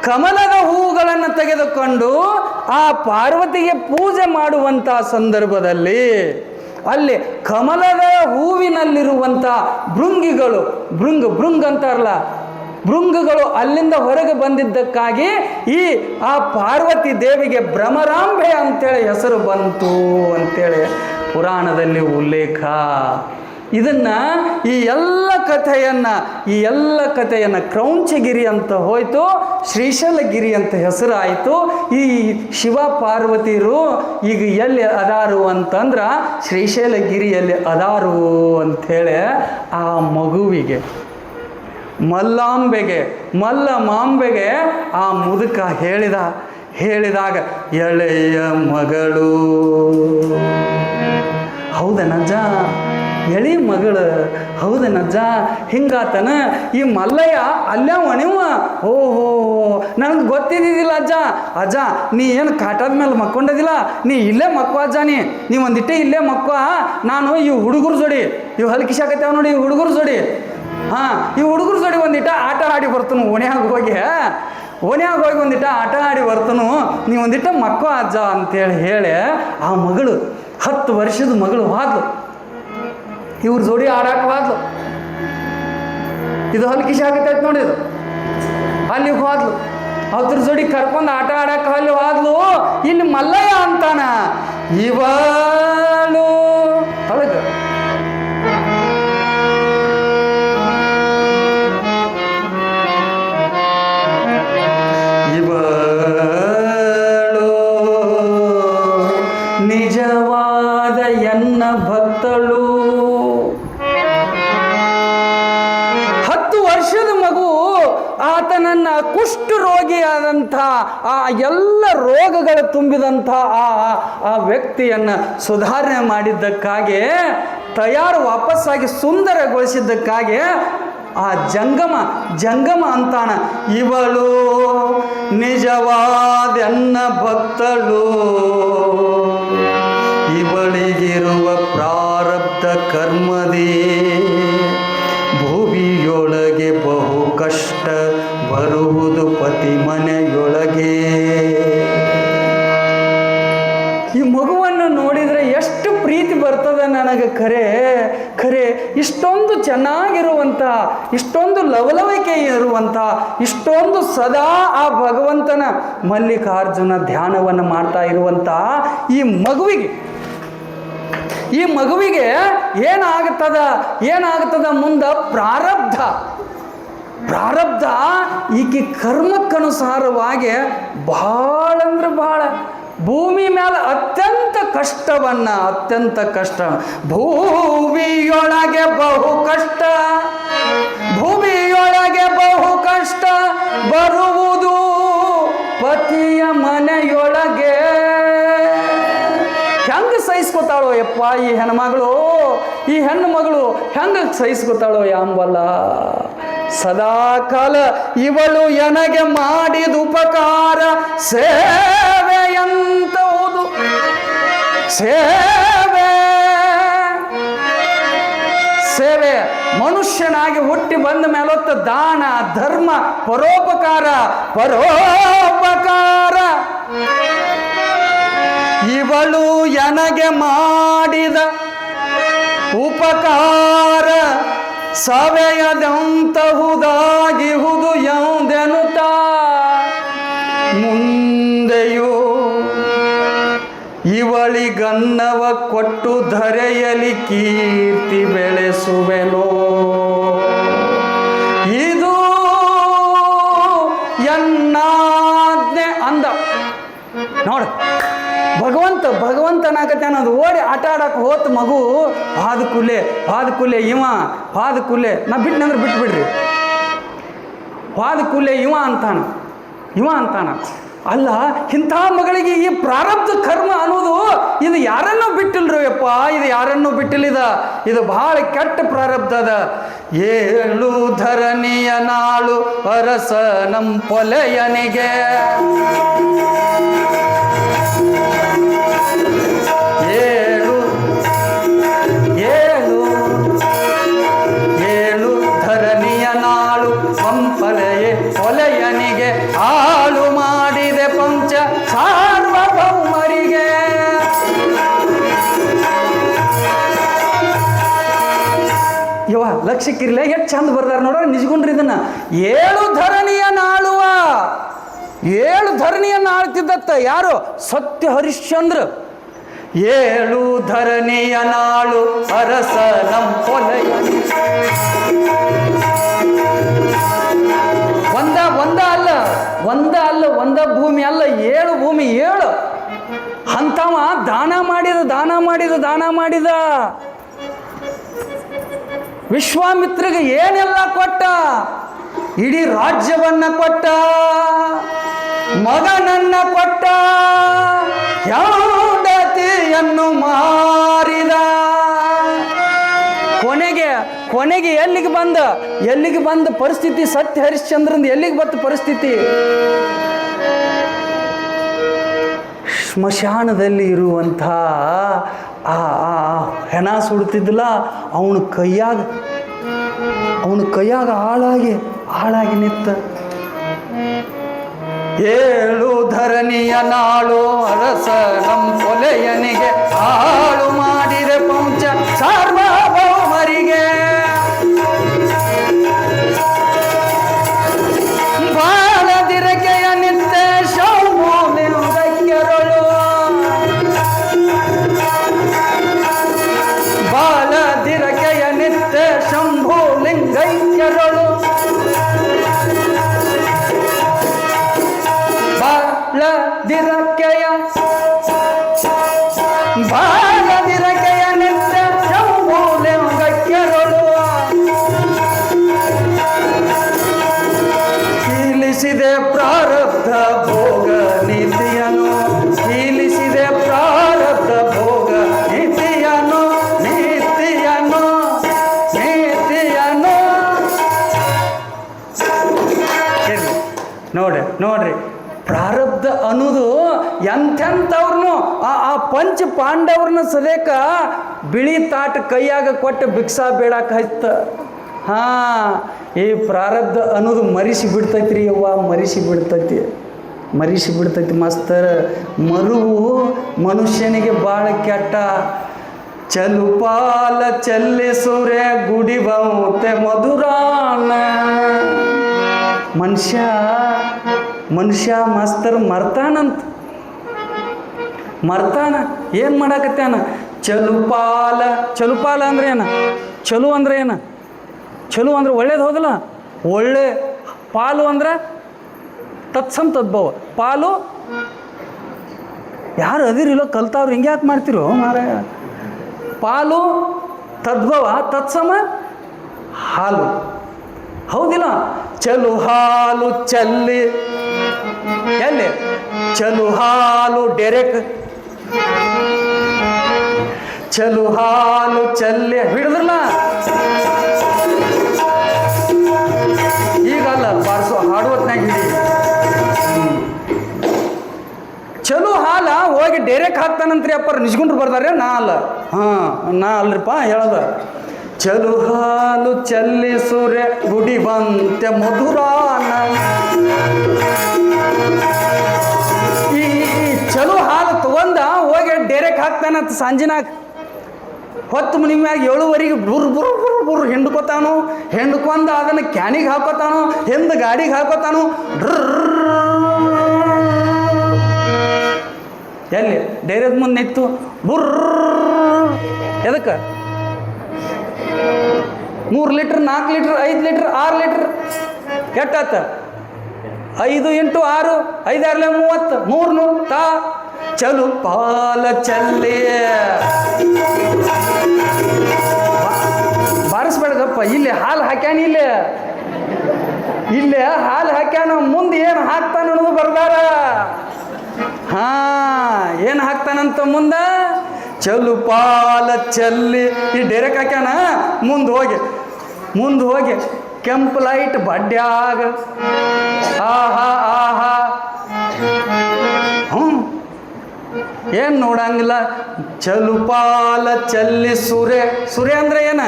[SPEAKER 1] ಕಮಲದ ಹೂಗಳನ್ನು ತೆಗೆದುಕೊಂಡು ಆ ಪಾರ್ವತಿಗೆ ಪೂಜೆ ಮಾಡುವಂಥ ಸಂದರ್ಭದಲ್ಲಿ ಅಲ್ಲಿ ಕಮಲದ ಹೂವಿನಲ್ಲಿರುವಂಥ ಭೃಂಗಿಗಳು, ಭೃಂಗ್ ಅಂತಾರಲ್ಲ, ಭೃಂಗಗಳು ಅಲ್ಲಿಂದ ಹೊರಗೆ ಬಂದಿದ್ದಕ್ಕಾಗಿ ಆ ಪಾರ್ವತಿ ದೇವಿಗೆ ಭ್ರಮರಾಂಬೆ ಅಂತೇಳಿ ಹೆಸರು ಬಂತು ಅಂತೇಳಿ ಪುರಾಣದಲ್ಲಿ ಉಲ್ಲೇಖ. ಇದನ್ನು ಈ ಎಲ್ಲ ಕಥೆಯನ್ನು ಕ್ರೌಂಚಗಿರಿ ಅಂತ ಹೋಯಿತು, ಶ್ರೀಶೈಲಗಿರಿ ಅಂತ ಹೆಸರು ಆಯಿತು. ಈ ಶಿವ ಪಾರ್ವತಿಯರು ಈಗ ಎಲ್ಲಿ ಅದಾರು ಅಂತಂದ್ರೆ ಶ್ರೀಶೈಲಗಿರಿಯಲ್ಲಿ ಅದಾರು ಅಂಥೇಳಿ ಆ ಮಗುವಿಗೆ ಮಲ್ಲಮಾಂಬೆಗೆ ಆ ಮುದುಕ ಹೇಳಿದಾಗ ಎಳೆಯ ಮಗಳು, ಹೌದನಜ್ಜ ಎಳಿ ಮಗಳು, ಹೌದನಜ್ಜ ಹಿಂಗಾತನ ಈ ಮಲ್ಲಯ್ಯ ಅಲ್ಲೇ ಒಣಿವ, ಓಹೋ ನನಗೆ ಗೊತ್ತಿದ್ದಿದ್ದಿಲ್ಲ ಅಜ್ಜ ನೀ ಏನು ಕಾಟದ ಮೇಲೆ ಮಕ್ಕೊಂಡಿದ್ದಿಲ್ಲ, ನೀ ಇಲ್ಲೇ ಮಕ್ಕೋ ಅಜ್ಜ, ನೀ ಒಂದಿಟ್ಟೆ ಇಲ್ಲೇ ಮಕ್ಕೋ, ನಾನು ಈ ಹುಡುಗರು ಜೋಡಿ ಇವು ಹಲ್ಕಿಸಾಕತ್ತೇವ ನೋಡಿ, ಈ ಹುಡುಗರು ಜೋಡಿ ಈ ಹುಡುಗರು ಜೋಡಿ ಒಂದಿಟ್ಟ ಆಟ ಆಡಿ ಬರ್ತನು, ಓಣ್ಯಾಗ ಹೋಗಿ ಒಂದಿಟ್ಟ ಆಟ ಆಡಿ ಬರ್ತನು, ನೀ ಒಂದಿಟ್ಟ ಮಕ್ಕೋ ಅಜ್ಜ ಅಂತೇಳಿ ಹೇಳಿ ಆ ಮಗಳು 10 ವರ್ಷದ ಮಗಳು ಹೋದ್ಲು, ಇವ್ರ ಜೋಡಿ ಆಡಾಕ ಹೋದ್ಲು. ಇದು ಹಲ್ಕಿಸಿ ಆಗತ್ತೈತೆ ನೋಡಿದು, ಅಲ್ಲಿ ಹೋದ್ಲು, ಅದ್ರ ಜೋಡಿ ಕರ್ಕೊಂಡು ಆಟ ಆಡಕ್ಕೆ ಅಲ್ಲಿ ಹೋದ್ಲು. ಇಲ್ಲಿ ಮಲ್ಲಯ್ಯ ಅಂತಾನ, ಇವಳು ಹೊಳಗ ನಿಜವಾದ ಎನ್ನ ಭಕ್ತಳು. 10 ವರ್ಷದ ಮಗು ಆತನನ್ನ ಕುಷ್ಠರೋಗಿಯಾದಂಥ ಆ ಎಲ್ಲ ರೋಗಗಳು ತುಂಬಿದಂಥ ಆ ವ್ಯಕ್ತಿಯನ್ನು ಸುಧಾರಣೆ ಮಾಡಿದ್ದಕ್ಕಾಗಿ ವಾಪಸ್ಸಾಗಿ ಸುಂದರಗೊಳಿಸಿದ್ದಕ್ಕಾಗಿ ಆ ಜಂಗಮ ಅಂತಾನ, ಇವಳು ನಿಜವಾದೆನ್ನ ಭಕ್ತಳು, ಇವಳಿಗಿರುವ ಪ್ರಾರಬ್ಧ ಕರ್ಮದೇ ಭೂಮಿಯೊಳಗೆ ಬಹು ಕಷ್ಟ ಬರುವುದು ಪತಿ ಮನೆಯೊಳಗೆ. ಈ ಮಗುವನ್ನು ನೋಡಿದರೆ ಎಷ್ಟು ಪ್ರೀತಿ ಬರ್ತದೆ ನನಗೆ. ಖರೆ ಇಷ್ಟೊಂದು ಚೆನ್ನಾಗಿರುವಂಥ, ಇಷ್ಟೊಂದು ಲವಲವಿಕೆ ಇರುವಂಥ, ಇಷ್ಟೊಂದು ಸದಾ ಆ ಭಗವಂತನ ಮಲ್ಲಿಕಾರ್ಜುನ ಧ್ಯಾನವನ್ನು ಮಾಡ್ತಾ ಇರುವಂಥ ಈ ಮಗುವಿಗೆ ಏನಾಗ್ತದ ಮುಂದೆ ಪ್ರಾರಬ್ಧ ಈಕೆ ಕರ್ಮಕ್ಕನುಸಾರವಾಗಿ ಭಾಳ ಅಂದ್ರೆ ಭಾಳ ಭೂಮಿ ಮೇಲೆ ಅತ್ಯಂತ ಕಷ್ಟ ಭೂಮಿಯೊಳಗೆ ಬಹು ಕಷ್ಟ ಬರುವುದು ಪತಿಯ ಮನೆಯೊಳಗೆ. ಹೆಂಗೆ ಸಹಿಸ್ಕೊತಾಳೋ ಯಪ್ಪ ಈ ಹೆಣ್ಣು ಮಗಳು ಹೆಂಗೆ ಸಹಿಸ್ಕೊತಾಳೋ ಯಾಂಬಲ್ಲ. ಸದಾಕಾಲ ಇವಳು ನನಗೆ ಮಾಡಿದ ಉಪಕಾರ ಸೇವೆಯಂತವುದು, ಸೇವೆ ಮನುಷ್ಯನಾಗಿ ಹುಟ್ಟಿ ಬಂದ ಮೇಲೊತ್ತ ದಾನ ಧರ್ಮ ಪರೋಪಕಾರ. ಇವಳು ನನಗೆ ಮಾಡಿದ ಉಪಕಾರ ಸವೆಯದಂತಹುದಾಗಿಹುದು ಯಾವುದೆನುತ ಮುಂದೆಯೂ ಇವಳಿಗನ್ನವ ಕೊಟ್ಟು ಧರೆಯಲಿ ಕೀರ್ತಿ ಬೆಳೆಸುವೆನೋ. ಇದು ಎನ್ನಾಜ್ಞೆ ಅಂದ ನೋಡು. ಭಗವಂತನಾಗತ್ತೆ ಅನ್ನೋದು ಓಡಿ ಆಟ ಆಡಕ್ಕೆ ಹೋತ್ ಮಗು ಹಾದ ಕೂಲೆ ನಾ ಬಿಟ್ಟನಂದ್ರೆ ಬಿಟ್ಬಿಡ್ರಿ. ಹಾದ ಕೂಲೆ ಇವ ಅಂತಾನ. ಅಲ್ಲ, ಇಂಥ ಮಗಳಿಗೆ ಈ ಪ್ರಾರಬ್ಧ ಕರ್ಮ ಅನ್ನೋದು ಇದು ಯಾರನ್ನೂ ಬಿಟ್ಟಿಲ್ರಿ ಯಪ್ಪ, ಇದು ಯಾರನ್ನೂ ಬಿಟ್ಟಿಲ್ಲಿದ. ಇದು ಬಹಳ ಕೆಟ್ಟ ಪ್ರಾರಬ್ಧದ. ಏಳು ಧರಣಿಯ ನಾಳು ಅರಸ ನಮ್ಮ ಪೊಲೆಯನಿಗೆ, ಏಳು ಧರಣಿಯ ನಾಳು ಪೊಲೆಯನಿಗೆ ಆಳು ಮಾಡಿದೆ ಪಂಚ ಸಾರ್ವಭೌಮರಿಗೆ. ಇವ ಲಕ್ಷಕ್ಕಿರ್ಲ ಎಷ್ಟು ಚಂದ ಬರ್ದಾರ ನೋಡ್ರ ನಿಜಗುಂಡ್ರಿ ಇದನ್ನ. 7 ಧರಣಿಯನ್ನು ಆಳುವ, 7 ಧರಣಿಯನ್ನು ಆಳ್ತಿದ್ದತ್ತ ಯಾರು? ಸತ್ಯ ಹರಿಶ್ಚಂದ್ರ. 7 ಧರಣಿಯ ನಾಳು ಅರಸ ನಮ್ ಕೊಲೆಯ. ಒಂದ ಭೂಮಿ ಅಲ್ಲ, 7 ಭೂಮಿ, 7 ಅಂತವ ದಾನ ಮಾಡಿದ. ವಿಶ್ವಾಮಿತ್ರಿಗೆ ಏನೆಲ್ಲ ಕೊಟ್ಟ? ಇಡೀ ರಾಜ್ಯವನ್ನ ಕೊಟ್ಟ, ಮಗನನ್ನ ಕೊಟ್ಟ, ಹೆಂಡತಿಯನ್ನು ಮಾರಿದ. ಕೊನೆಗೆ ಎಲ್ಲಿಗೆ ಬಂದ ಪರಿಸ್ಥಿತಿ? ಸತ್ಯ ಹರಿಶ್ಚಂದ್ರಂದು ಎಲ್ಲಿಗೆ ಬಂತ ಪರಿಸ್ಥಿತಿ? ಸ್ಮಶಾನದಲ್ಲಿ ಇರುವಂಥ ಆ ಹೆಣ ಸುಡ್ತಿದ್ದಿಲ್ಲ, ಅವನ ಕೈಯಾಗ ಹಾಳಾಗಿ ನಿಂತ. 7 ಧರಣಿಯ ನಾಳು ಅರಸ ನಮ್ ಕೊಲೆಯನಿಗೆ ಹಾಳು ಮಾಡಿದ ಪಂಚ ಸಾರ್ವಭೌಮರಿಗೆ. ಬಾಲದಿರಕೆಯ ನಿತ್ಯ ಶೌರ್ಯರಳು, ಬಾಲದಿರಕೆಯ ನಿತ್ಯ ಶಂಭು ಲಿಂಗೈಕ್ಯರಳು. ಬಾಲದಿರಕೆಯ ನಿತ್ಯ ಶಂಭು ಲಿಂಗೈಕ್ಯರಳು. ಕೀಲಿಸಿದೆ ಪ್ರಾರಬ್ಧ ಭೋಗ ನೀತಿಯನು, ಕೀಲಿಸಿದೆ ಪ್ರಾರಬ್ಧ ಭೋಗ ನೀತಿಯನು. ನೋಡ್ರಿ ಪ್ರಾರಬ್ಧ ಅನ್ನೋದು ಎಂಥವ್ರನ್ನು ಆ ಪಂಚ ಪಾಂಡವ್ರನ್ನ ಸದೇಕ ಬಿಳಿ ತಾಟ ಕೈಯಾಗ ಕೊಟ್ಟು ಭಿಕ್ಷಾ ಬೇಡಕ್ಕೆ ಹಚ್ತ. ಈ ಪ್ರಾರಬ್ಧ ಅನ್ನೋದು ಮರಿಸಿ ಬಿಡ್ತೈತ್ರಿ ಅವ್ವ, ಮರಿಸಿ ಬಿಡ್ತೈತಿ ಮಾಸ್ತರ. ಮರುವು ಮನುಷ್ಯನಿಗೆ ಭಾಳ ಕೆಟ್ಟ. ಚಲುಪಾಲ ಚಲ್ಲಿಸುರೆ ಗುಡಿ ಬಹುತೆ ಮಧುರಾನ. ಮನುಷ್ಯ ಮಾಸ್ತರ್ ಮರ್ತಾನ ಏನು ಮಾಡಾಕತ್ಯಾನ? ಚಲುಪಾಲ ಅಂದ್ರೆ ಏನ? ಚಲು ಅಂದ್ರೆ ಏನ? ಚಲು ಅಂದ್ರೆ ಒಳ್ಳೇದು ಹೌದಲ್ಲ, ಒಳ್ಳೆ. ಪಾಲು ಅಂದ್ರೆ ತತ್ಸಂ ತದ್ಭವ. ಪಾಲು ಯಾರು ಅದಿರಿಲ್ಲೋ ಕಲ್ತಾವ್ರು ಹಿಂಗೆ ಯಾಕೆ ಮಾಡ್ತಿರೋ ಮಾರಾಯ? ಪಾಲು ತದ್ಭವ, ತತ್ಸಮ ಹಾಲು, ಹೌದಿಲ್ಲ? ಚಲು ಹಾಲು ಚಲ್ಲಿ ಎಲ್ಲಿ? ಚಲು ಹಾಲು ಡೈರೆಕ್ಟ್, ಚಲು ಹಾಲು ಚಲ್ಲಿ ಹಿಡಿದ್ರಲ್ಲ. ಈಗಲ್ಲ ಬಾರಿಸೋ ಹಾಡುವತ್ನಾಗ ಹಿಡಿ. ಚಲು ಹಾಲ ಹೋಗಿ ಡೈರೆಕ್ಟ್ ಹಾಕ್ತಾನಂತ್ರಿ ಅಪ್ಪರ ನಿಜ್ಗುಂಡ್ರು ಬರ್ದಾರೆ, ನಾ ಅಲ್ಲ. ನಾ ಅಲ್ರಿಪ್ಪ ಹೇಳದ. ಚಲು ಹಾಲು ಚಲ್ಲಿಸುರೆ ಗುಡಿ ಬಂತೆ ಮಧುರಾನ. ಈ ಚಲು ಹಾಲು ತಗೊಂಡ ಹೋಗಿ ಡೈರೆಕ್ಟ್ ಹಾಕ್ತಾನಂತ. ಸಂಜಿನಾಗ ಹೊತ್ತು ಮನಿ ಮ್ಯಾಗ 7:15 ಬುರ್ ಹಿಂಡ್ಕೋತಾನು. ಹಿಂಡ್ಕೊಂಡ ಅದನ್ನು ಕ್ಯಾನಿಗೆ ಹಾಕೋತಾನು, ಹಿಂದೆ ಗಾಡಿಗೆ ಹಾಕೋತಾನು. ಎಲ್ಲಿ ಡೈರೆಕ್ಟ್ ಮುಂದೆ ನಿಂತು ಬುರ್ರ. ಎದಕ್ಕೆ? 3 ಲೀಟ್ರ್ 4 ಲೀಟ್ರ್ 5 ಲೀಟ್ರ್ 6 ಲೀಟ್ರ್ ಎಟ್ಟಾತ? 5 × 6 5 6 30 300 ತಾ. ಚಲು ಪಾಲ ಚಲ್ಲಿ ಬಾರಿಸ್ಬೇಡದಪ್ಪ. ಇಲ್ಲಿ ಹಾಲು ಹಾಕ್ಯಾನ, ಇಲ್ಲೇ ಹಾಲು ಹಾಕ್ಯಾನ. ಮುಂದೆ ಏನು ಹಾಕ್ತಾನ ಅನ್ನೋದು ಬರ್ದಾರ. ಏನು ಹಾಕ್ತಾನಂತ ಮುಂದೆ? ಚಲು ಪಾಲ ಚಲ್ಲಿ ಈ ಡೈರೆಕ್ಟ್ ಹಾಕ್ಯಾನ. ಮುಂದೆ ಹೋಗಿ ಕೆಂಪು ಲೈಟ್ ಬಡ್ಡ್ಯಾಗ. ಆಹಾ ಏನು ನೋಡಂಗಿಲ್ಲ. ಚಲು ಪಾಲ ಚಲ್ಲಿ ಸುರೆ ಅಂದ್ರೆ ಏನ?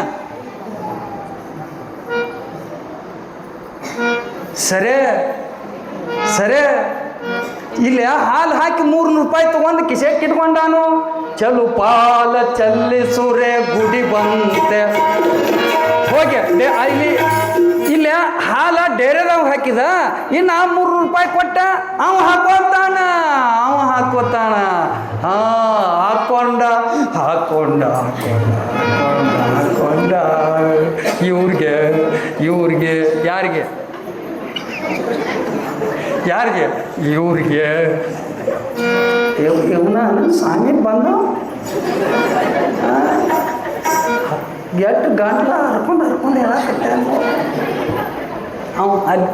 [SPEAKER 1] ಸರೆ ಇಲ್ಲಿ ಹಾಲು ಹಾಕಿ 300 ರೂಪಾಯಿ ತಗೊಂಡು ಕಿಸೆಕ್ ಚಲು ಪಾಲ ಚಲ್ಲಿಸುರೆ ಗುಡಿ ಬಂತೆ. ಹೋಗಿ ಇಲ್ಲಿ ಹಾಲ ಡೇರೆದಾಗ ಹಾಕಿದ ಇನ್ನು 300 ರೂಪಾಯಿ ಕೊಟ್ಟ ಅವ ಹಾಕೋತಾನ ಹಾಕೊಂಡ ಇವ್ರಿಗೆ ಯಾರಿಗೆ ಇವ್ರಿಗೆ ಇವನ ಸಾಮಿ ಬಂದ ಎಷ್ಟು ಗಂಟಲ ಹರ್ಕೊಂಡು ಹೇಳಕತ್ತ ಅವ ಅಲ್ಲಿ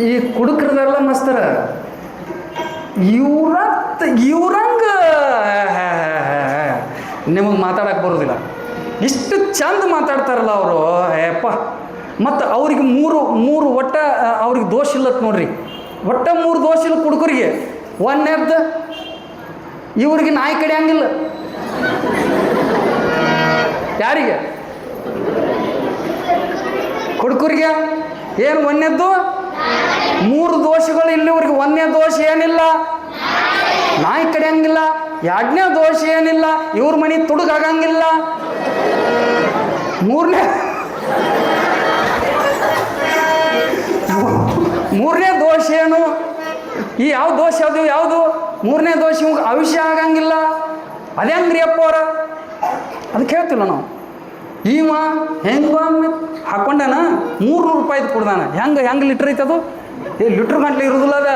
[SPEAKER 1] ಈ ಕುಡುಕ್ರದಲ್ಲ ಮಸ್ತರ ಇವ್ರಂಗ ನಿಮಗೆ ಮಾತಾಡಕ್ಕೆ ಬರೋದಿಲ್ಲ. ಇಷ್ಟು ಚಂದ ಮಾತಾಡ್ತಾರಲ್ಲ ಅವರು ಯಪ್ಪ. ಮತ್ತು ಅವ್ರಿಗೆ ಮೂರು ಒಟ್ಟ ಅವ್ರಿಗೆ ದೋಷ ಇಲ್ಲತ್ ನೋಡ್ರಿ. ಒಟ್ಟ 3 ದೋಷ ಇಲ್ಲ ಕುಡುಕರಿಗೆ. ಒಂದನೇದ್ದು ಇವ್ರಿಗೆ ನಾಯಿ ಕಡೆ ಹಂಗಿಲ್ಲ. ಯಾರಿಗೆ? ಕುಡುಕರಿಗೆ ಏನು ಒಂದನೇದ್ದು 3 ದೋಷಗಳು ಇಲ್ಲಿವ್ರಿಗೆ. 1ನೇ ದೋಷ ಏನಿಲ್ಲ, ನಾಯಿ ಕಡೆ ಹಂಗಿಲ್ಲ. 2ನೇ ದೋಷ ಏನಿಲ್ಲ, ಇವ್ರ ಮನೆ ತುಡುಗಾಗಂಗಿಲ್ಲ. 3ನೇ ದೋಷ ಏನು? ಈ ಯಾವ ದೋಷ ಯಾವುದು 3ನೇ ದೋಷ ಇವ್ಗೆ ಅವಿಷ್ಯ ಆಗಂಗಿಲ್ಲ. ಅದೇ ಹಂಗ್ರಿ ಅಪ್ಪ ಅವ್ರ. ಅದಕ್ಕೆ ಹೇಳ್ತಿಲ್ಲ ನಾವು. ಇವ ಹೆಂಗೆ ಹಾಕೊಂಡಾನ 300 ರೂಪಾಯಿದು ಕೊಡ್ದಾನ. ಹೆಂಗೆ ಲೀಟ್ರ್ ಐತೆ ಅದು? ಲೀಟ್ರ್ ಗಂಟ್ಲೆ ಇರೋದಿಲ್ಲ ಅದ,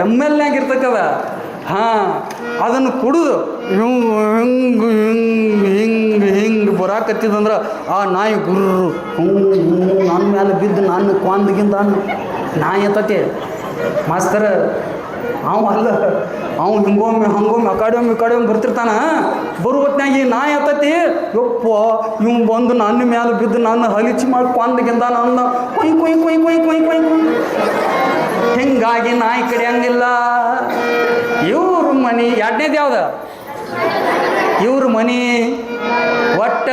[SPEAKER 1] ML ಇರ್ತೈತೆ ಅದ. ಅದನ್ನು ಕುಡಿದು ಹಿಂಗೆ ಬರಾಕತ್ತಿದಂದ್ರೆ ಆ ನಾಯಿ ಗುರ್ರು ನನ್ನ ಮೇಲೆ ಬಿದ್ದು ನಾನು ಕೊಂದಗಿಂದ ನಾಯಿ ಎತ್ತತಿ ಮಾಸ್ತರ. ಅವ ಹಿಂಗೊಮ್ಮೆ ಆ ಕಡೆ ಒಮ್ಮೆ ಬರ್ತಿರ್ತಾನ. ಬರೋ ಹೊತ್ನಾಗ ಈ ನಾಯಿ ಎತ್ತತಿ. ಯಪ್ಪ ಇವ್ ಬಂದು ನನ್ನ ಮೇಲೆ ಬಿದ್ದು ನಾನು ಹಲಿಚಿ ಮಾಡಿ ಕೊಂದಗಿಂದ ನನ್ನ ಕೊಯ್ ಕೊಯ್ ಕೊಯ್ ಕೊಯ್ ಕೊಯ್ ಕೊಯ್ ಕೊಯ್. ಹಿಂಗಾಗಿ ನಾಯಿ ಕಡೆ ಹಂಗಿಲ್ಲ. ಇವ್ರ ಮನೆ 2ನೇದು ಯಾವ್ದ? ಇವ್ರ ಮನೆ ಒಟ್ಟ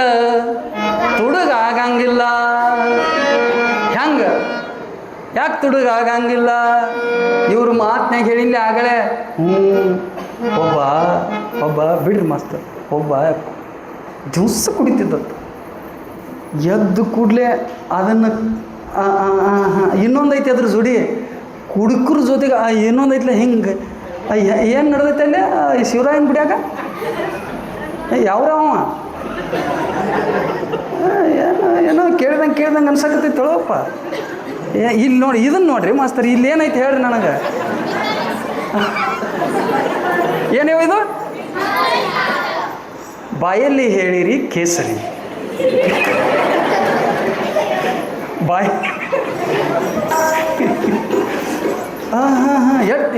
[SPEAKER 1] ತುಡುಗಾಗಂಗಿಲ್ಲ. ಹೆಂಗೆ? ಯಾಕೆ ತುಡುಗಾಗಂಗಿಲ್ಲ? ಇವ್ರ ಮಾತನಾಗ ಹೇಳಿಲ್ಲ ಆಗಲೇ. ಒಬ್ಬ ಬಿಡ್ರಿ ಮಾಸ್ತರ್, ಒಬ್ಬ ಜ್ಯೂಸ್ ಕುಡಿತಿದ್ದತ್ತು. ಎದ್ದು ಕೂಡಲೇ ಅದನ್ನು ಇನ್ನೊಂದೈತಿ ಅದ್ರ ಜೋಡಿ ಕುಡುಕ್ರ ಜೊತೆಗೆ ಇನ್ನೊಂದೈತಿಲ್ಲ. ಹಿಂಗೆ ಏನು ನಡೆದೈತೆ ಅಲ್ಲೇ ಶಿವರಾಯನ ಬಿಡ್ಯಾಗ? ಯಾವ್ರವ ಏನೋ ಕೇಳ್ದಂಗೆ ಅನ್ಸಕತ್ತೈತೆ ತೊಳಪ್ಪ. ಇಲ್ಲಿ ನೋಡಿ, ಇದನ್ನು ನೋಡ್ರಿ ಮಾಸ್ತರ್, ಇಲ್ಲಿ ಏನೈತೆ ಹೇಳ್ರಿ ನನಗೆ. ಏನೇವ ಇದು? ಬಾಯಲ್ಲಿ ಹೇಳಿರಿ ಕೇಸರಿ. ಬಾಯಿ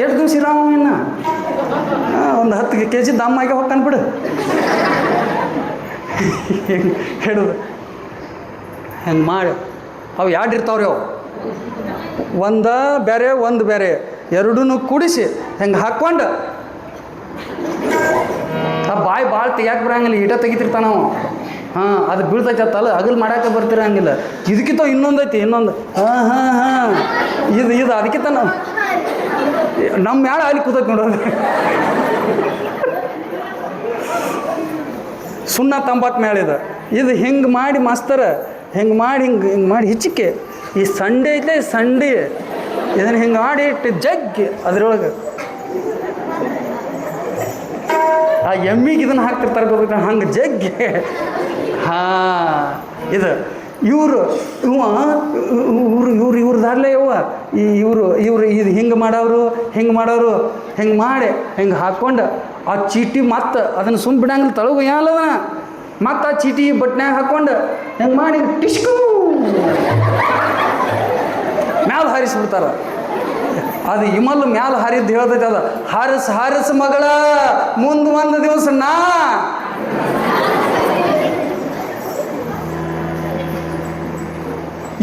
[SPEAKER 1] ಎಷ್ಟು ದಿವಸ ಇರಾಮ ಇನ್ನು ಒಂದು 10 kg ದಮ್ಮಾಗೆ ಹೋಗ್ತಾನೆ ಬಿಡು. ಹೇಳುದು ಹೆಂಗೆ ಮಾಡಿ ಅವು 2 ಇರ್ತಾವ್ರಿ. ಅವು ಒಂದು ಬೇರೆ ಎರಡೂ ಕೂಡಿಸಿ ಹೆಂಗೆ ಹಾಕ್ಕೊಂಡು ಆ ಬಾಯಿ ಭಾಳ ತೆಗಿಯಾಕೆ ಬರಂಗಿಲ್ಲ. ಈಟ ತೆಗಿತಿರ್ತಾನ ನಾವು. ಅದು ಬೀಳ್ತೈತೆ ಅತ್ತಲ್ಲ, ಹಗಲು ಮಾಡಾಕೆ ಬರ್ತಿರಂಗಿಲ್ಲ. ಇದಕ್ಕಿಂತ ಇನ್ನೊಂದೈತಿ, ಇನ್ನೊಂದು ಇದು ಅದಕ್ಕಿಂತ ನಮ್ಮ ಮ್ಯಾಳ ಅಲ್ಲಿ ಕೂತೈತಿ ನೋಡೋದು. ಸುಣ್ಣ ತಂಬಾಕು ಮ್ಯಾಳಿದ ಇದು ಹಿಂಗೆ ಮಾಡಿ ಮಾಸ್ತರ, ಹಿಂಗೆ ಮಾಡಿ ಹಿಚ್ಚಿಕೆ ಈ ಸಂಡೆ ಐತೆ ಸಂಡೆ ಇದನ್ನು ಹಿಂಗೆ ಮಾಡಿ ಇಟ್ಟು ಜಗ್ಗಿ ಅದ್ರೊಳಗೆ ಆ ಎಮ್ಮಿಗೆ ಇದನ್ನು ಹಾಕ್ತಿರ್ತಾರೆ ಗೊತ್ತ, ಹಂಗೆ ಜಗ್ಗಿ. ಇದು ಇವ್ರದಾರ್ಲೇ ಇವರು ಇದು ಹಿಂಗೆ ಮಾಡೋರು ಹಿಂಗೆ ಮಾಡಿ ಹಿಂಗೆ ಹಾಕ್ಕೊಂಡು ಆ ಚೀಟಿ ಮತ್ತು ಅದನ್ನು ಸುಮ್ಮ ಬಿಡಂಗಿಲ್ಲ, ತಳಗು ಏನಲ್ಲದ ಮತ್ತು ಆ ಚೀಟಿ ಬಟ್ನ್ಯಾಗ ಹಾಕ್ಕೊಂಡು ಹಿಂಗೆ ಮಾಡಿ ಟಿಶ್ಕು ಮ್ಯಾಲ ಹಾರಿಸ್ಬಿಡ್ತಾರೆ. ಅದು ಇಮಲ್ ಮ್ಯಾಲ ಹಾರಿದ್ದು ಹೇಳ್ತೈತೆ. ಅದು ಹಾರಿಸ್ ಮಗಳ ಮುಂದೆ ಒಂದು ದಿವಸ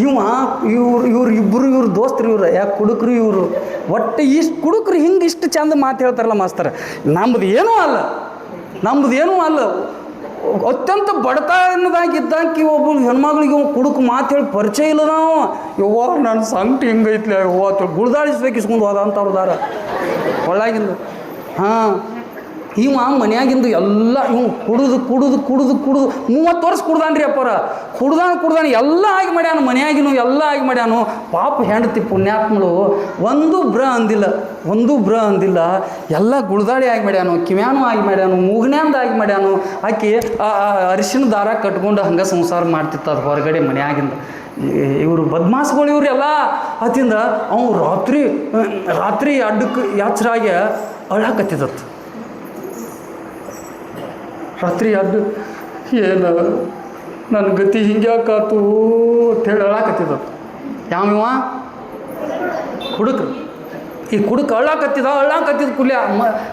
[SPEAKER 1] ಇವ್ರು ದೋಸ್ತರು ಯಾಕೆ ಕುಡುಕ್ರು ಇವರು ಒಟ್ಟು ಇಷ್ಟು ಕುಡುಕ್ರು ಹಿಂಗೆ ಇಷ್ಟು ಚಂದ ಮಾತು ಹೇಳ್ತಾರಲ್ಲ ಮಾಸ್ತರ. ನಮ್ಮದು ಏನೂ ಅಲ್ಲ ಅತ್ಯಂತ ಬಡತನದಾಗಿದ್ದಾಕಿ ಒಬ್ಬರು ಹೆಣ್ಮಗಳಿಗೆ ಕುಡುಕು ಮಾತು ಹೇಳಿ ಪರಿಚಯ ಇಲ್ಲ. ನಾವು ಯವ್ವ ನನ್ನ ಸಂಕಟ ಹಿಂಗೈತ್ಲೆ ಯವ್ವ ಗುಳ್ದಾಳಿಸ್ಬೇಕು ಇಸ್ಕೊಂಡು ಹೋದ ಅಂತವ್ರದಾರ ಒಳಗಿಂದ. ಇವ ಮನ್ಯಾಗಿಂದು ಎಲ್ಲ ಇವ್ ಕುಡಿದು 30 ವರ್ಷ ಕುಡ್ದಾನ್ರಿ ಅಪ್ಪರ. ಕುಡ್ದಾನ ಎಲ್ಲ ಆಗಿ ಮಾಡ್ಯಾನು, ಮನ್ಯಾಗಿನೂ ಎಲ್ಲ ಆಗಿ ಮಾಡ್ಯಾನು. ಪಾಪ ಹೆಂಡತಿ ಪುಣ್ಯಾತ್ಮಳು ಒಂದು ಬ್ರ ಅಂದಿಲ್ಲ, ಎಲ್ಲ ಗುಳ್ದಾಡಿ ಆಗಿ ಮಾಡ್ಯಾನು, ಕಿವ್ಯಾನು ಆಗಿ ಮಾಡ್ಯಾನು, ಮೂಗ್ನ್ಯಾಂದ ಆಗಿ ಮಾಡ್ಯಾನು. ಆಕಿ ಅರಿಶಿನ ದಾರ ಕಟ್ಕೊಂಡು ಹಂಗೆ ಸಂಸಾರ ಮಾಡ್ತಿತ್ತು ಅದು ಹೊರಗಡೆ ಮನ್ಯಾಗಿಂದ. ಇವರು ಬದ್ಮಾಸ್ಗಳು ಇವರೆಲ್ಲ ಅತಿಂದ ಅವು ರಾತ್ರಿ ಅಡ್ಡಕ್ಕೆ ಯಾತ್ರಾಗಿ ಅಳಾಕತ್ತಿದತ್ತು. ರಾತ್ರಿ ಅಡ್ಡು ಏನು ನನ್ನ ಗತಿ ಹಿಂಗ್ಯಾಕಾತು ಅಂತೇಳಿ ಅಳಾಕತ್ತಿದತ್ತು. ಯಾವಿವ ಹುಡುಕ್ರು ಈ ಕುಡುಕ ಅಳ್ಳಾಕತ್ತಿದ ಕುಲ್ಯ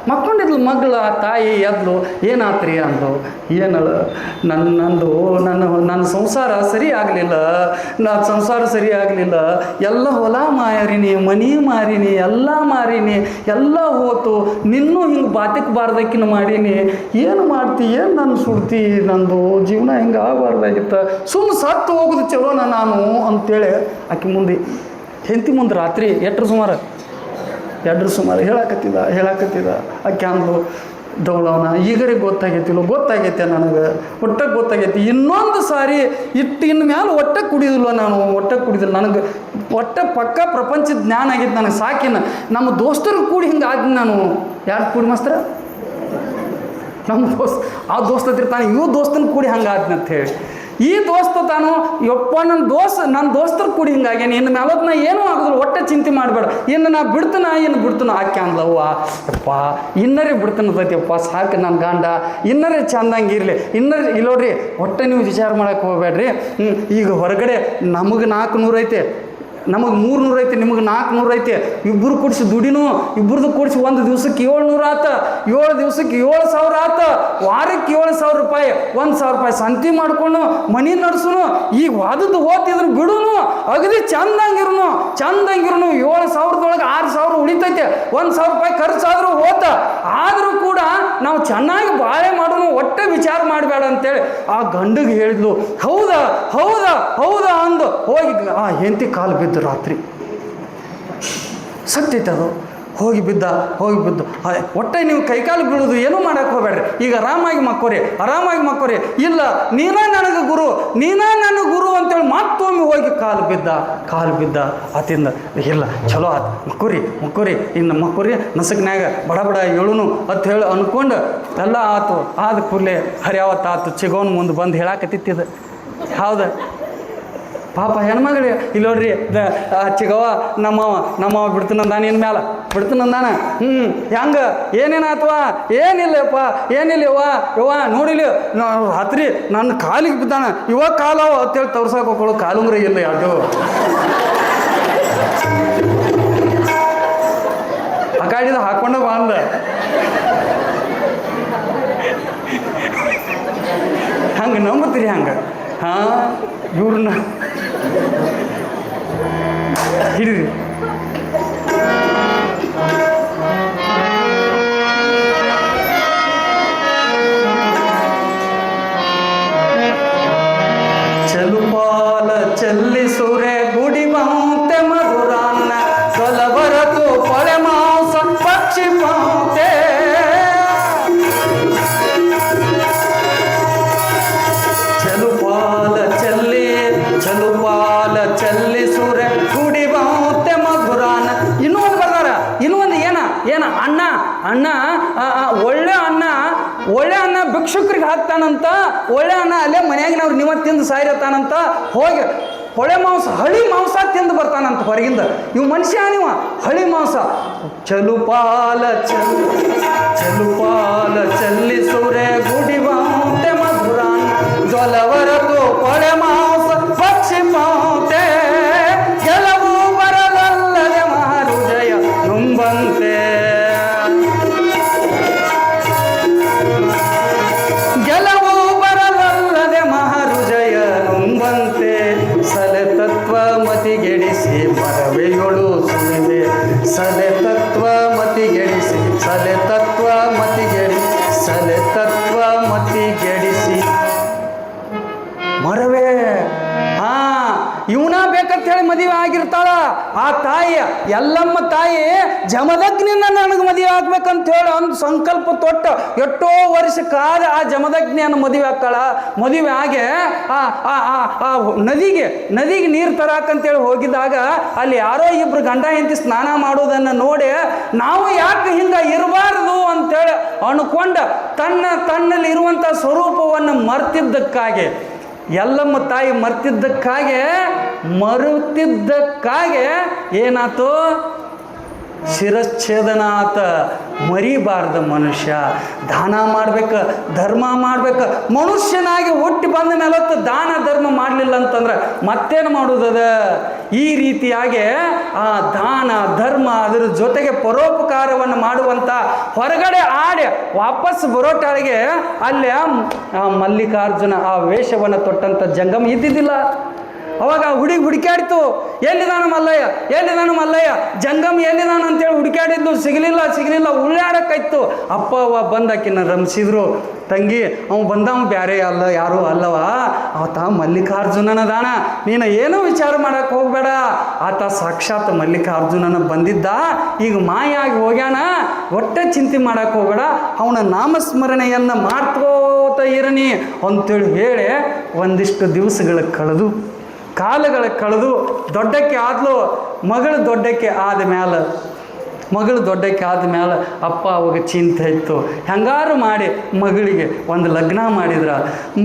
[SPEAKER 1] ಮಕ್ಕೊಂಡಿದ್ಲು ಮಗಳ ತಾಯಿ ಎದ್ಲು. ಏನಾತ್ರಿ ಅಂದು. ಏನಳ ನನ್ನ ಸಂಸಾರ ಸರಿ ಆಗಲಿಲ್ಲ, ಸಂಸಾರ ಸರಿ ಆಗಲಿಲ್ಲ, ಎಲ್ಲ ಹೊಲ ಮಾರಿನಿ, ಮನಿ ಮಾರಿನಿ, ಎಲ್ಲ ಮಾರಿನಿ, ಎಲ್ಲ ಹೋತು, ನಿನ್ನೂ ಹಿಂಗೆ ಬಾತಿಕ್ ಬಾರ್ದಕ್ಕಿನ ಮಾಡೀನಿ, ಏನು ಮಾಡ್ತಿ, ಏನು ನನ್ನ ಸುಡ್ತಿ, ನಂದು ಜೀವನ ಹಿಂಗೆ ಆಗಬಾರ್ದಾಗಿತ್ತ, ಸುಮ್ಮನೆ ಸತ್ತು ಹೋಗುದು ಚಲೋ ನಾನು ಅಂತೇಳಿ ಆಕೆ ಮುಂದೆ ಹೆಂಡತಿ ಮುಂದೆ ರಾತ್ರಿ ಎಟ್ರ ಸುಮಾರು ಹೇಳಾಕತ್ತಿದ ಆಕೆ ಅಂದ್ಲು. ದೌಳವನ ಈಗರೇ ಗೊತ್ತಾಗೈತೆ ನನಗೆ, ಒಟ್ಟಕ್ಕೆ ಗೊತ್ತಾಗೈತಿ. ಇನ್ನೊಂದು ಸಾರಿ ಇನ್ನು ಮ್ಯಾಲೆ ಒಟ್ಟಕ್ಕೆ ಕುಡಿಯೋದಿಲ್ವ ನಾನು, ಕುಡಿದಿಲ್ಲ ನನಗೆ ಪಕ್ಕ ಪ್ರಪಂಚದ ಜ್ಞಾನ ಆಗೈತೆ ನನಗೆ ಸಾಕಿನ. ನಮ್ಮ ದೋಸ್ತರು ಕೂಡಿ ಹಿಂಗೆ ಆದ್ನಿ ನಾನು. ಯಾರು ಕೂಡಿ ಮಾಸ್ತರ? ನಮ್ಮ ಆ ದೋಸ್ತ ತಿರ್ತಾನೆ, ಇವು ದೋಸ್ತನ ಕೂಡಿ ಹಂಗೆ ಆದ್ನಿ ಅಂತ ಹೇಳಿ. ಈ ದೋಸ್ತ ತಾನು ಯಪ್ಪ ನನ್ನ ದೋಸ್ತರು ಕೂಡಿ ಹಿಂಗಾಗೇನೆ, ಇನ್ನು ಮ್ಯಾಲತ್ ನಾ ಏನೂ ಆಗೋದಿಲ್ಲ, ಒಟ್ಟೆ ಚಿಂತೆ ಮಾಡಬೇಡ, ಇನ್ನು ನಾ ಬಿಡ್ತಾನ ಆಕೆ ಅಂದ್ಲವ್ವ. ಯಪ್ಪ ಇನ್ನರೇ ಬಿಡ್ತಾನತೈತಿಯಪ್ಪ, ಸಾಕು ನನ್ನ ಗಂಡ ಇನ್ನರೇ ಚಂದಂಗಿರಲಿ, ಇಲ್ಲೋಡ್ರಿ ಒಟ್ಟೆ ನೀವು ವಿಚಾರ ಮಾಡೋಕೆ ಹೋಗ್ಬೇಡ್ರಿ. ಈಗ ಹೊರಗಡೆ ನಮಗೆ 400 ಐತೆ, ನಮಗೆ 300 ಐತೆ, ನಿಮಗೆ 400 ಐತೆ, ಇಬ್ಬರು ಕೂಡಿಸಿ ದುಡಿನೂ, ಇಬ್ಬರದು ಕೂಡಿಸಿ ಒಂದು ದಿವ್ಸಕ್ಕೆ 700 ಆತ, 7 ದಿವ್ಸಕ್ಕೆ 7000 ಆತ, ವಾರಕ್ಕೆ 7000 ರೂಪಾಯಿ, 1000 ರೂಪಾಯಿ ಸಂತಿ ಮಾಡ್ಕೊಂಡು ಮನೆ ನಡೆಸುನು. ಈಗ ವಾದದ್ದು ಓದ್ತಿದ್ರು ಬಿಡುನು, ಅಗದಿ ಚಂದಂಗಿರುನು 7000ದೊಳಗೆ 6000 ಉಳಿತೈತೆ, 1000 ರೂಪಾಯಿ ಖರ್ಚಾದರೂ ಹೋತ. ಆದರೂ ಕೂಡ ನಾವು ಚೆನ್ನಾಗಿ ಬಾಳೆ ಮಾಡೋನು, ಒಟ್ಟೆ ವಿಚಾರ ಮಾಡಬೇಡ ಅಂತೇಳಿ ಆ ಗಂಡಿಗೆ ಹೇಳಿದ್ಲು. ಹೌದಾ ಅಂದು ಹೋಗಿ ಆ ಹೆಂಡತಿ ಕಾಲು ಬಿದ್ದು ರಾತ್ರಿ ಸತ್ತೈತೆ. ಅದು ಹೋಗಿ ಬಿದ್ದ ಒಟ್ಟೆ ನೀವು ಕೈಕಾಲು ಬೀಳೋದು ಏನೂ ಮಾಡೋಕ್ಕೆ ಹೋಗ್ಬೇಡ್ರಿ, ಈಗ ಆರಾಮಾಗಿ ಮಕ್ಕೋರಿ. ಇಲ್ಲ ನೀನೇ ನನಗೆ ಗುರು ಅಂತೇಳಿ ಮತ್ತೊಮ್ಮೆ ಹೋಗಿ ಕಾಲು ಬಿದ್ದ ಆತಿಂದ. ಇಲ್ಲ ಚಲೋ ಆತು, ಮಕ್ಕೋರಿ ಇನ್ನು ಮಕ್ಕೋರಿ ನಸಕ್ನಾಗ ಬಡ ಹೇಳುನು ಅಂತ ಹೇಳಿ ಅಂದ್ಕೊಂಡು ಎಲ್ಲ ಆತು. ಆದ ಕೂಡಲೇ ಹರ್ಯಾವತ್ತಾತು ಚಿಗೋನ್ ಮುಂದೆ ಬಂದು ಹೇಳಾಕತ್ತಿತ್ತಿದ. ಹೌದಾ ಪಾಪ ಹೆಣ್ಮಗಳು ಇಲ್ಲಿ ನೋಡ್ರಿ, ಚಿಗವ ನಮ್ಮವ ಬಿಡ್ತಾನಂದಾನ, ಇನ್ನು ಮ್ಯಾಲ ಬಿಡ್ತಾನಂದಾನ. ಹೆಂಗೆ ಏನೇನಾತ್ವಾ? ಏನಿಲ್ಲವ್ವ ನೋಡಿಲಿ ರಾತ್ರಿ ನನ್ನ ಕಾಲಿಗೆ ಬಿದ್ದಾನ, ಇವಾಗ ಕಾಲವ ಅಂತೇಳಿ ತೋರ್ಸಕ್ಕೆ ಹೋಗ್ಕೊಳ್ಳೋ ಕಾಲುಂಗ್ರ ಇಲ್ಲ ಯಾವುದು. ಆ ಕಾಡಿದ ಹಾಕೊಂಡ ಬಂದ ಹಂಗೆ ನಂಬತ್ತೀರಿ ಹಂಗೆ. ಇವ್ರನ್ನ ಹಿಡಿದ್ರಿ. ಚಲುಪಾಲ ಚೆಲ್ಲಿಸುರೆ ಗುಡಿ ಬಂತೆ ಮಧುರಾನ್ನ ಸೊಲಬರತು ಪೊಳೆ ಮಾಂಸ ಪಕ್ಷಿ ಮಾತೆ. ಚಲುಪಾಲ ಚೆಲ್ಲಿಸುರೆ ಗುಡಿ ಬಂತೆ ಮಧುರಾನ. ಇನ್ನೊಂದು ಬರ್ದಾರ, ಇನ್ನೊಂದು ಏನ ಅಣ್ಣ ಒಳ್ಳೆ ಅನ್ನ ಭಿಕ್ಷುಕರಿಗೆ ಹಾಕ್ತಾನಂತ. ಒಳ್ಳೆ ಅನ್ನ ಅಲ್ಲೇ ಮನ್ಯಾಗಿನವ್ರು ನೀವು ತಿಂದು ಸಾಯಿರತಾನಂತ. ಹೋಗಿ ಹಳಿ ಮಾಂಸ ತಿಂದು ಬರ್ತಾನಂತ ಹೊರಗಿಂದ. ಇವು ಮನುಷ್ಯ ನೀವು ಹಳಿ ಮಾಂಸ. ಚಲುಪಾಲ ಚೆಲ್ಲಿಸುರೆ ಗುಡಿ ಬಂತೆ ಮಧುರಾನ ಜೊಲವರತು ಪೊಳೆ ಮಾಂಸ ಪಕ್ಷಿ ಮಾತೆ. ಗೆಲುವು ಬರಲಲ್ಲದೆ ಮಹಾರುಜಯ ನುಂಬಂತೆ. ಸಲೆ ತತ್ವ ಮತಿಗೆಡಿಸಿ ಮರವೆಯೊಳು ಸುಳಿದೆ. ಸಲೆ ತತ್ವ ಮತಿಗೆಡಿಸಿ ಮರವೇ. ಇವನ ಬೇಕಂತ ಹೇಳಿ ಮದುವೆ ಆಗಿರ್ತಾಳ. ಆ ತಾಯಿ ಎಲ್ಲಮ್ಮ ತಾಯಿ ಜಮದಗ್ನಿನ ನನಗೆ ಮದುವೆ ಆಗ್ಬೇಕಂತ ಹೇಳಿ ಒಂದು ಸಂಕಲ್ಪ ತೊಟ್ಟು ಎಷ್ಟೋ ವರ್ಷ ಕಾದ ಆ ಜಮದಗ್ನಿಯನ್ನು ಮದುವೆ ಆಗ್ತಾಳ. ಮದುವೆ ಆಗಿ ಆ ನದಿಗೆ ನೀರು ತರಾಕಂತೇಳಿ ಹೋಗಿದ್ದಾಗ ಅಲ್ಲಿ ಯಾರೋ ಇಬ್ರು ಗಂಡ ಹೆಂಡತಿ ಸ್ನಾನ ಮಾಡೋದನ್ನು ನೋಡಿ ನಾವು ಯಾಕೆ ಹಿಂಗ ಇರಬಾರ್ದು ಅಂತೇಳಿ ಅನ್ಕೊಂಡ ತನ್ನಲ್ಲಿ ಇರುವಂಥ ಸ್ವರೂಪವನ್ನು ಮರ್ತಿದ್ದಕ್ಕಾಗಿ, ಎಲ್ಲಮ್ಮ ತಾಯಿ ಮರುತ್ತಿದ್ದಕ್ಕಾಗಿ ಏನಾಯ್ತು? ಶಿರಚ್ಛೇದನ ಆತ. ಮರಿಬಾರ್ದ ಮನುಷ್ಯ. ದಾನ ಮಾಡ್ಬೇಕು, ಧರ್ಮ ಮಾಡ್ಬೇಕು. ಮನುಷ್ಯನಾಗಿ ಹುಟ್ಟಿ ಬಂದ ಮೇಲತ್ತು ದಾನ ಧರ್ಮ ಮಾಡಲಿಲ್ಲ ಅಂತಂದ್ರೆ ಮತ್ತೇನು ಮಾಡುವುದದ? ಈ ರೀತಿಯಾಗಿ ಆ ದಾನ ಧರ್ಮ ಅದರ ಜೊತೆಗೆ ಪರೋಪಕಾರವನ್ನು ಮಾಡುವಂಥ ಹೊರಗಡೆ ಆಡಿ ವಾಪಸ್ ಬರೋಟಾಳಿಗೆ ಅಲ್ಲಿ ಮಲ್ಲಿಕಾರ್ಜುನ ಆ ವೇಷವನ್ನು ತೊಟ್ಟಂಥ ಜಂಗಮ ಇದ್ದಿದ್ದಿಲ್ಲ. ಅವಾಗ ಹುಡುಗಿ ಹುಡುಕಾಡಿತು, ಎಲ್ಲಿದಾನ ಮಲ್ಲಯ್ಯ ಜಂಗಮ್ ಎಲ್ಲಿದಾನ ಅಂತೇಳಿ ಹುಡುಕಾಡಿದ್ದು, ಸಿಗಲಿಲ್ಲ ಉಳ್ಳಾಡಕ್ಕಾಯ್ತು. ಅಪ್ಪ ಅವ್ವ ಬಂದಾಕಿನ ರಮಿಸಿದ್ರು. ತಂಗಿ ಅವ ಬಂದವ ಬ್ಯಾರೆ ಅಲ್ಲ, ಯಾರು ಅಲ್ಲವ, ಆತ ಮಲ್ಲಿಕಾರ್ಜುನನ ದಾನ, ನೀನು ಏನೂ ವಿಚಾರ ಮಾಡಕ್ಕೆ ಹೋಗ್ಬೇಡ. ಆತ ಸಾಕ್ಷಾತ್ ಮಲ್ಲಿಕಾರ್ಜುನನ ಬಂದಿದ್ದ, ಈಗ ಮಾಯಾಗಿ ಹೋಗ್ಯಾನ, ಒಟ್ಟೆ ಚಿಂತೆ ಮಾಡಕ್ಕೆ ಹೋಗ್ಬೇಡ, ಅವನ ನಾಮಸ್ಮರಣೆಯನ್ನು ಮಾಡ್ಕೋತ ಇರನಿ ಅಂತೇಳಿ ಹೇಳಿ ಒಂದಿಷ್ಟು ದಿವಸಗಳ ಕಾಲಗಳ ಕಳೆದು ದೊಡ್ಡಕ್ಕೆ ಆದ್ಲು. ಮಗಳು ದೊಡ್ಡಕ್ಕೆ ಆದ ಮೇಲೆ ಅಪ್ಪ ಅವಾಗ ಚಿಂತೆ ಇತ್ತು. ಹೆಂಗಾರು ಮಾಡಿ ಮಗಳಿಗೆ ಒಂದು ಲಗ್ನ ಮಾಡಿದ್ರ.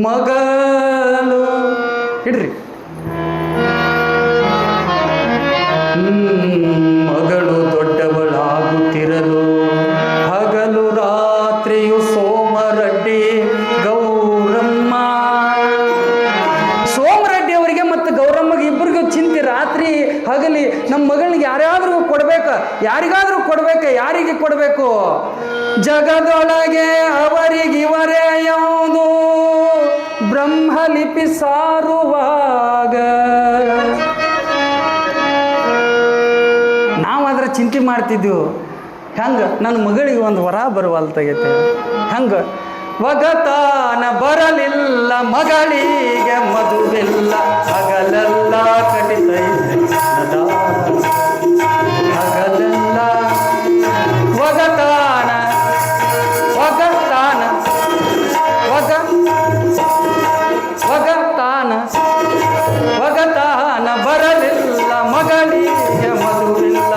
[SPEAKER 1] ಮಗಳು ಇಡ್ರಿ, ಮಗಳು ದೊಡ್ಡವಳಾಗುತ್ತಿರಲು ಹಗಲು ರಾತ್ರಿಯು ಸೋಮರಡ್ಡಿ ಗೌರಮ್ಮ. ಸೋಮರೆಡ್ಡಿ ಮತ್ತು ಗೌರಮ್ಮಗೆ ಇಬ್ಬರಿಗೂ ಚಿಂತೆ. ರಾತ್ರಿ ಹಗಲಿ ನಮ್ಮ ಮಗಳಿಗೆ ಯಾರಿಗಾದ್ರೂ ಕೊಡಬೇಕು. ಜಗದೊಳಗೆ ಅವರಿಗಿವರೇ ಯಾವುದು ಬ್ರಹ್ಮಲಿಪಿ ಸಾರುವಾಗ ನಾವಾದ್ರೆ ಚಿಂತೆ ಮಾಡ್ತಿದ್ವು. ಹೆಂಗೆ ನನ್ನ ಮಗಳಿಗೆ ಒಂದು ವರ ಬರುವಲ್ತಾಗೈತೆ, ಹೆಂಗೆ ವಗತಾನ ಬರಲಿಲ್ಲ ಮಗಳಿಗೆ ಮದುವಿಲ್ಲ, ಹಗಲೆಲ್ಲ ಕಟಿತೈತೆ ಹಗಲೆಲ್ಲ ವಗತಾನ ಬರಲಿಲ್ಲ ಮಗಳಿಗೆ ಮದುವಿಲ್ಲ.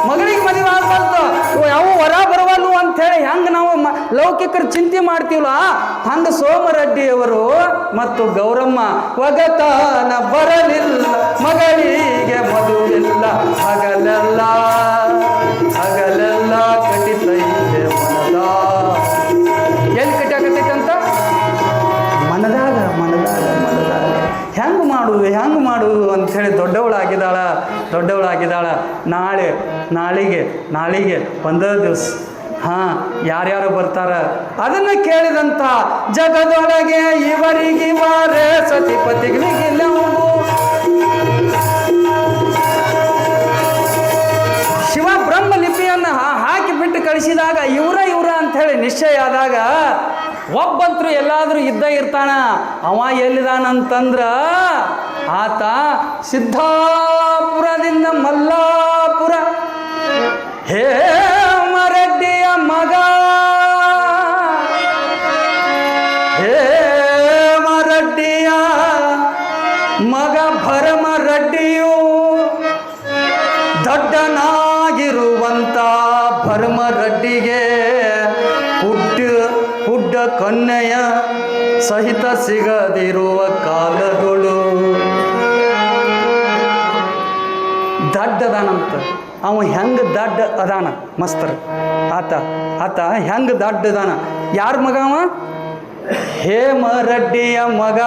[SPEAKER 1] ಮಗಳಿಗೆ ಮದುವೆ ಆಗ್ಬಾರ್ದು, ಯಾವ ವರ ಬರವಲ್ಲು ಅಂಥೇಳಿ ಹೆಂಗೆ ನಾವು ಲೌಕಿಕರು ಚಿಂತೆ ಮಾಡ್ತೀವಲ್ಲ, ಹಂಗೆ ಸೋಮರೆಡ್ಡಿಯವರು ಮತ್ತು ಗೌರಮ್ಮ ವಗತಾನ ಬರಲಿಲ್ಲ ಮಗಳಿಗೆ ಮದುವಿಲ್ಲ, ಹಗಲೆಲ್ಲ ಕಟಿತೈತೆ ಮನದ. ಎಲ್ಲಿ ಕಟ್ಟಾಕತ್ತೈತಂತ? ಮನದಾಗ. ಹೆಂಗೆ ಮಾಡುವುದು ಅಂಥೇಳಿ ದೊಡ್ಡವಳಾಗಿದ್ದಾಳ. ನಾಳೆಗೆ 15 ದಿವಸ ಯಾರ್ಯಾರು ಬರ್ತಾರ ಅದನ್ನ ಕೇಳಿದಂತ ಜಗದೊಳಗೆ ಇವರಿಗಿವರೇ ಸತಿಪತಿಗಳಿಗಿಲ್ಲವು. ಶಿವ ಬ್ರಹ್ಮ ಲಿಪಿಯನ್ನು ಹಾಕಿ ಬಿಟ್ಟು ಕಳಿಸಿದಾಗ ಇವರ ಅಂಥೇಳಿ ನಿಶ್ಚಯ ಆದಾಗ ಒಬ್ಬಂತರು ಎಲ್ಲಾದರೂ ಇರ್ತಾನ. ಅವ ಎಲ್ಲಿದಾನಂತಂದ್ರ ಆತ ಸಿದ್ದಾಪುರದಿಂದ ಮಲ್ಲಾಪುರ ಹೇಮರೆಡ್ಡಿಯ ಮಗ. ಹೇಮರೆಡ್ಡಿಯ ಮಗ ಭರಮರೆಡ್ಡಿಯು ದೊಡ್ಡನಾಗಿರುವಂತ ಭರಮರೆಡ್ಡಿಗೆ ಹುಡ್ಡ ಕನ್ನೆಯ ಸಹಿತ ಸಿಗದಿರುವ ಕಾಲಗಳು. ದಡ್ಡದಾನಂತ ಅವ ಹೆಂಗೆ ದಡ್ಡ ಅದಾನ ಮಸ್ತರ್ ಆತ ಹೆಂಗೆ ದಡ್ಡದಾನ. ಯಾರ ಮಗ ಅವ? ಹೇಮರೆಡ್ಡಿಯ ಮಗ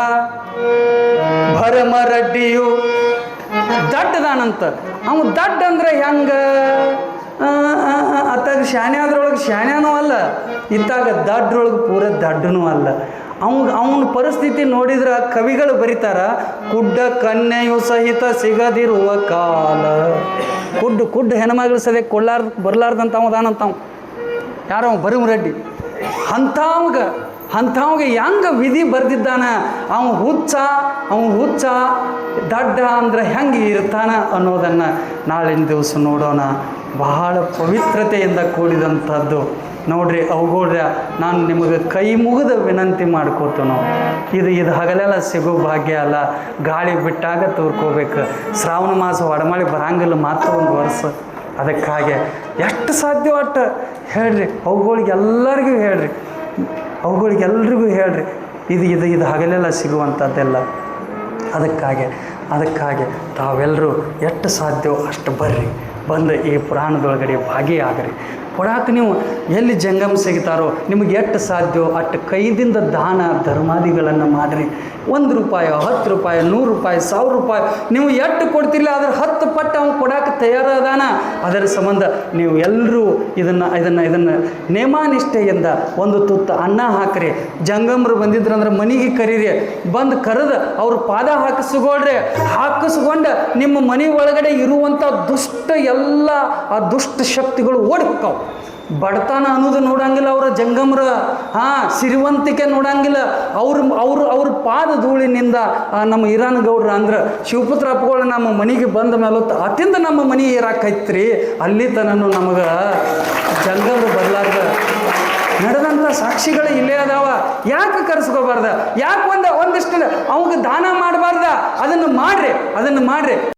[SPEAKER 1] ಭರಮರೆಡ್ಡಿಯು ದಡ್ಡದಾನಂತ. ಅವ ದಡ್ಡ ಅಂದ್ರೆ ಹೆಂಗ? ಅತ್ತಾಗ ಶಾಣೆ ಆದ್ರೊಳಗೆ ಶಾಣ್ಯಾನೂ ಅಲ್ಲ, ಇತ್ತಾಗ ದಡ್ರೊಳಗೆ ಪೂರ ದಡ್ಡನೂ ಅಲ್ಲ. ಅವನ ಪರಿಸ್ಥಿತಿ ನೋಡಿದ್ರೆ ಕವಿಗಳು ಬರೀತಾರ, ಕುಡ್ಡ ಕನ್ಯೆಯು ಸಹಿತ ಸಿಗದಿರುವ ಕಾಲ. ಕುಡ್ಡ ಹೆಣ್ಮಗಳು ಸದ್ಯ ಬರ್ಲಾರ್ದಂತ ಅವದಾನಂತಾವ. ಯಾರವ? ಭರಮರೆಡ್ಡಿ. ಅಂಥವ್ಗೆ ಅಂಥವ್ಗೆ ಹೆಂಗೆ ವಿಧಿ ಬರೆದಿದ್ದಾನ, ಅವನು ಹುಚ್ಚ ದಡ್ಡ ಅಂದ್ರೆ ಹೆಂಗೆ ಇರ್ತಾನ ಅನ್ನೋದನ್ನು ನಾಳಿನ ದಿವಸ ನೋಡೋಣ. ಬಹಳ ಪವಿತ್ರತೆಯಿಂದ ಕೂಡಿದಂಥದ್ದು ನೋಡ್ರಿ. ಅವುಗಳ್ರ ನಾನು ನಿಮಗೆ ಕೈ ಮುಗಿದ ವಿನಂತಿ ಮಾಡ್ಕೋತನೋ, ಇದು ಹಗಲೆಲ್ಲ ಸಿಗೋ ಭಾಗ್ಯ ಅಲ್ಲ. ಗಾಳಿ ಬಿಟ್ಟಾಗ ತೋರ್ಕೋಬೇಕು. ಶ್ರಾವಣ ಮಾಸ ಒಡಮಳೆ ಬರಂಗಿಲ್ಲ ಮಾತ್ರ ಒಂದು ವರ್ಷ. ಅದಕ್ಕಾಗಿ ಎಷ್ಟು ಸಾಧ್ಯ ಅಷ್ಟು ಹೇಳ್ರಿ, ಅವುಗಳಿಗೆಲ್ಲರಿಗೂ ಹೇಳ್ರಿ, ಅವುಗಳಿಗೆಲ್ರಿಗೂ ಹೇಳ್ರಿ. ಇದು ಹಗಲೆಲ್ಲ ಸಿಗುವಂಥದ್ದೆಲ್ಲ. ಅದಕ್ಕಾಗಿ ತಾವೆಲ್ಲರೂ ಎಷ್ಟು ಸಾಧ್ಯವೋ ಅಷ್ಟು ಬಂದು ಈ ಪುರಾಣದೊಳಗಡೆ ಭಾಗಿಯಾಗ್ರಿ. ಕೊಡಾಕ ನೀವು ಎಲ್ಲಿ ಜಂಗಮ ಸಿಗ್ತಾರೋ ನಿಮಗೆ ಎಷ್ಟು ಸಾಧ್ಯವೋ ಅಷ್ಟು ಕೈದಿಂದ ದಾನ ಧರ್ಮಾದಿಗಳನ್ನು ಮಾಡಿರಿ. 1 ರೂಪಾಯಿ, 10 ರೂಪಾಯಿ, 100 ರೂಪಾಯಿ, 1000 ರೂಪಾಯಿ ನೀವು ಎಷ್ಟು ಕೊಡ್ತಿಲ್ಲ ಅದ್ರ 10 ಪಟ್ಟು ಅವ್ನು ಕೊಡೋಕೆ ತಯಾರಾದಾನ. ಅದರ ಸಂಬಂಧ ನೀವು ಎಲ್ಲರೂ ಇದನ್ನು ನೇಮಾನಿಷ್ಠೆಯಿಂದ ಒಂದು ತುತ್ತು ಅನ್ನ ಹಾಕ್ರಿ. ಜಂಗಮರು ಬಂದಿದ್ರಂದ್ರೆ ಮನೆಗೆ ಕರೀರಿ, ಬಂದು ಕರೆದು ಅವ್ರ ಪಾದ ಹಾಕಿಸ್ಕೊಂಡು ನಿಮ್ಮ ಮನೆ ಒಳಗಡೆ ಇರುವಂಥ ಎಲ್ಲ ಆ ದುಷ್ಟ ಶಕ್ತಿಗಳು ಓಡಿ ಹೋಗ್ತಾವೆ. ಬಡತನ ಅನ್ನೋದು ನೋಡಂಗಿಲ್ಲ ಅವರ ಜಂಗಮರ, ಸಿರಿವಂತಿಕೆ ನೋಡಂಗಿಲ್ಲ. ಅವ್ರ ಪಾದ ಧೂಳಿನಿಂದ ನಮ್ಮ ಇರಾನ್ ಗೌಡ್ರ ಅಂದ್ರೆ ಶಿವಪುತ್ರ ಅಪ್ಪಗಳು ನಮ್ಮ ಮನೆಗೆ ಬಂದ ಮೇಲೆ ಅತಿಂದ ನಮ್ಮ ಮನೆ ಏರಾಕೈತ್ರಿ. ಅಲ್ಲಿ ತನೂ ನಮಗೆ ಜಂಗಮರು ಬರಲಾರ್ದ ನಡೆದಂಥ ಸಾಕ್ಷಿಗಳು ಇಲ್ಲೇ ಅದಾವ. ಯಾಕೆ ಕರೆಸ್ಕೋಬಾರ್ದ? ಯಾಕೆ ಒಂದಿಷ್ಟು ಅವಾಗ ದಾನ ಮಾಡಬಾರ್ದ? ಅದನ್ನು ಮಾಡ್ರಿ.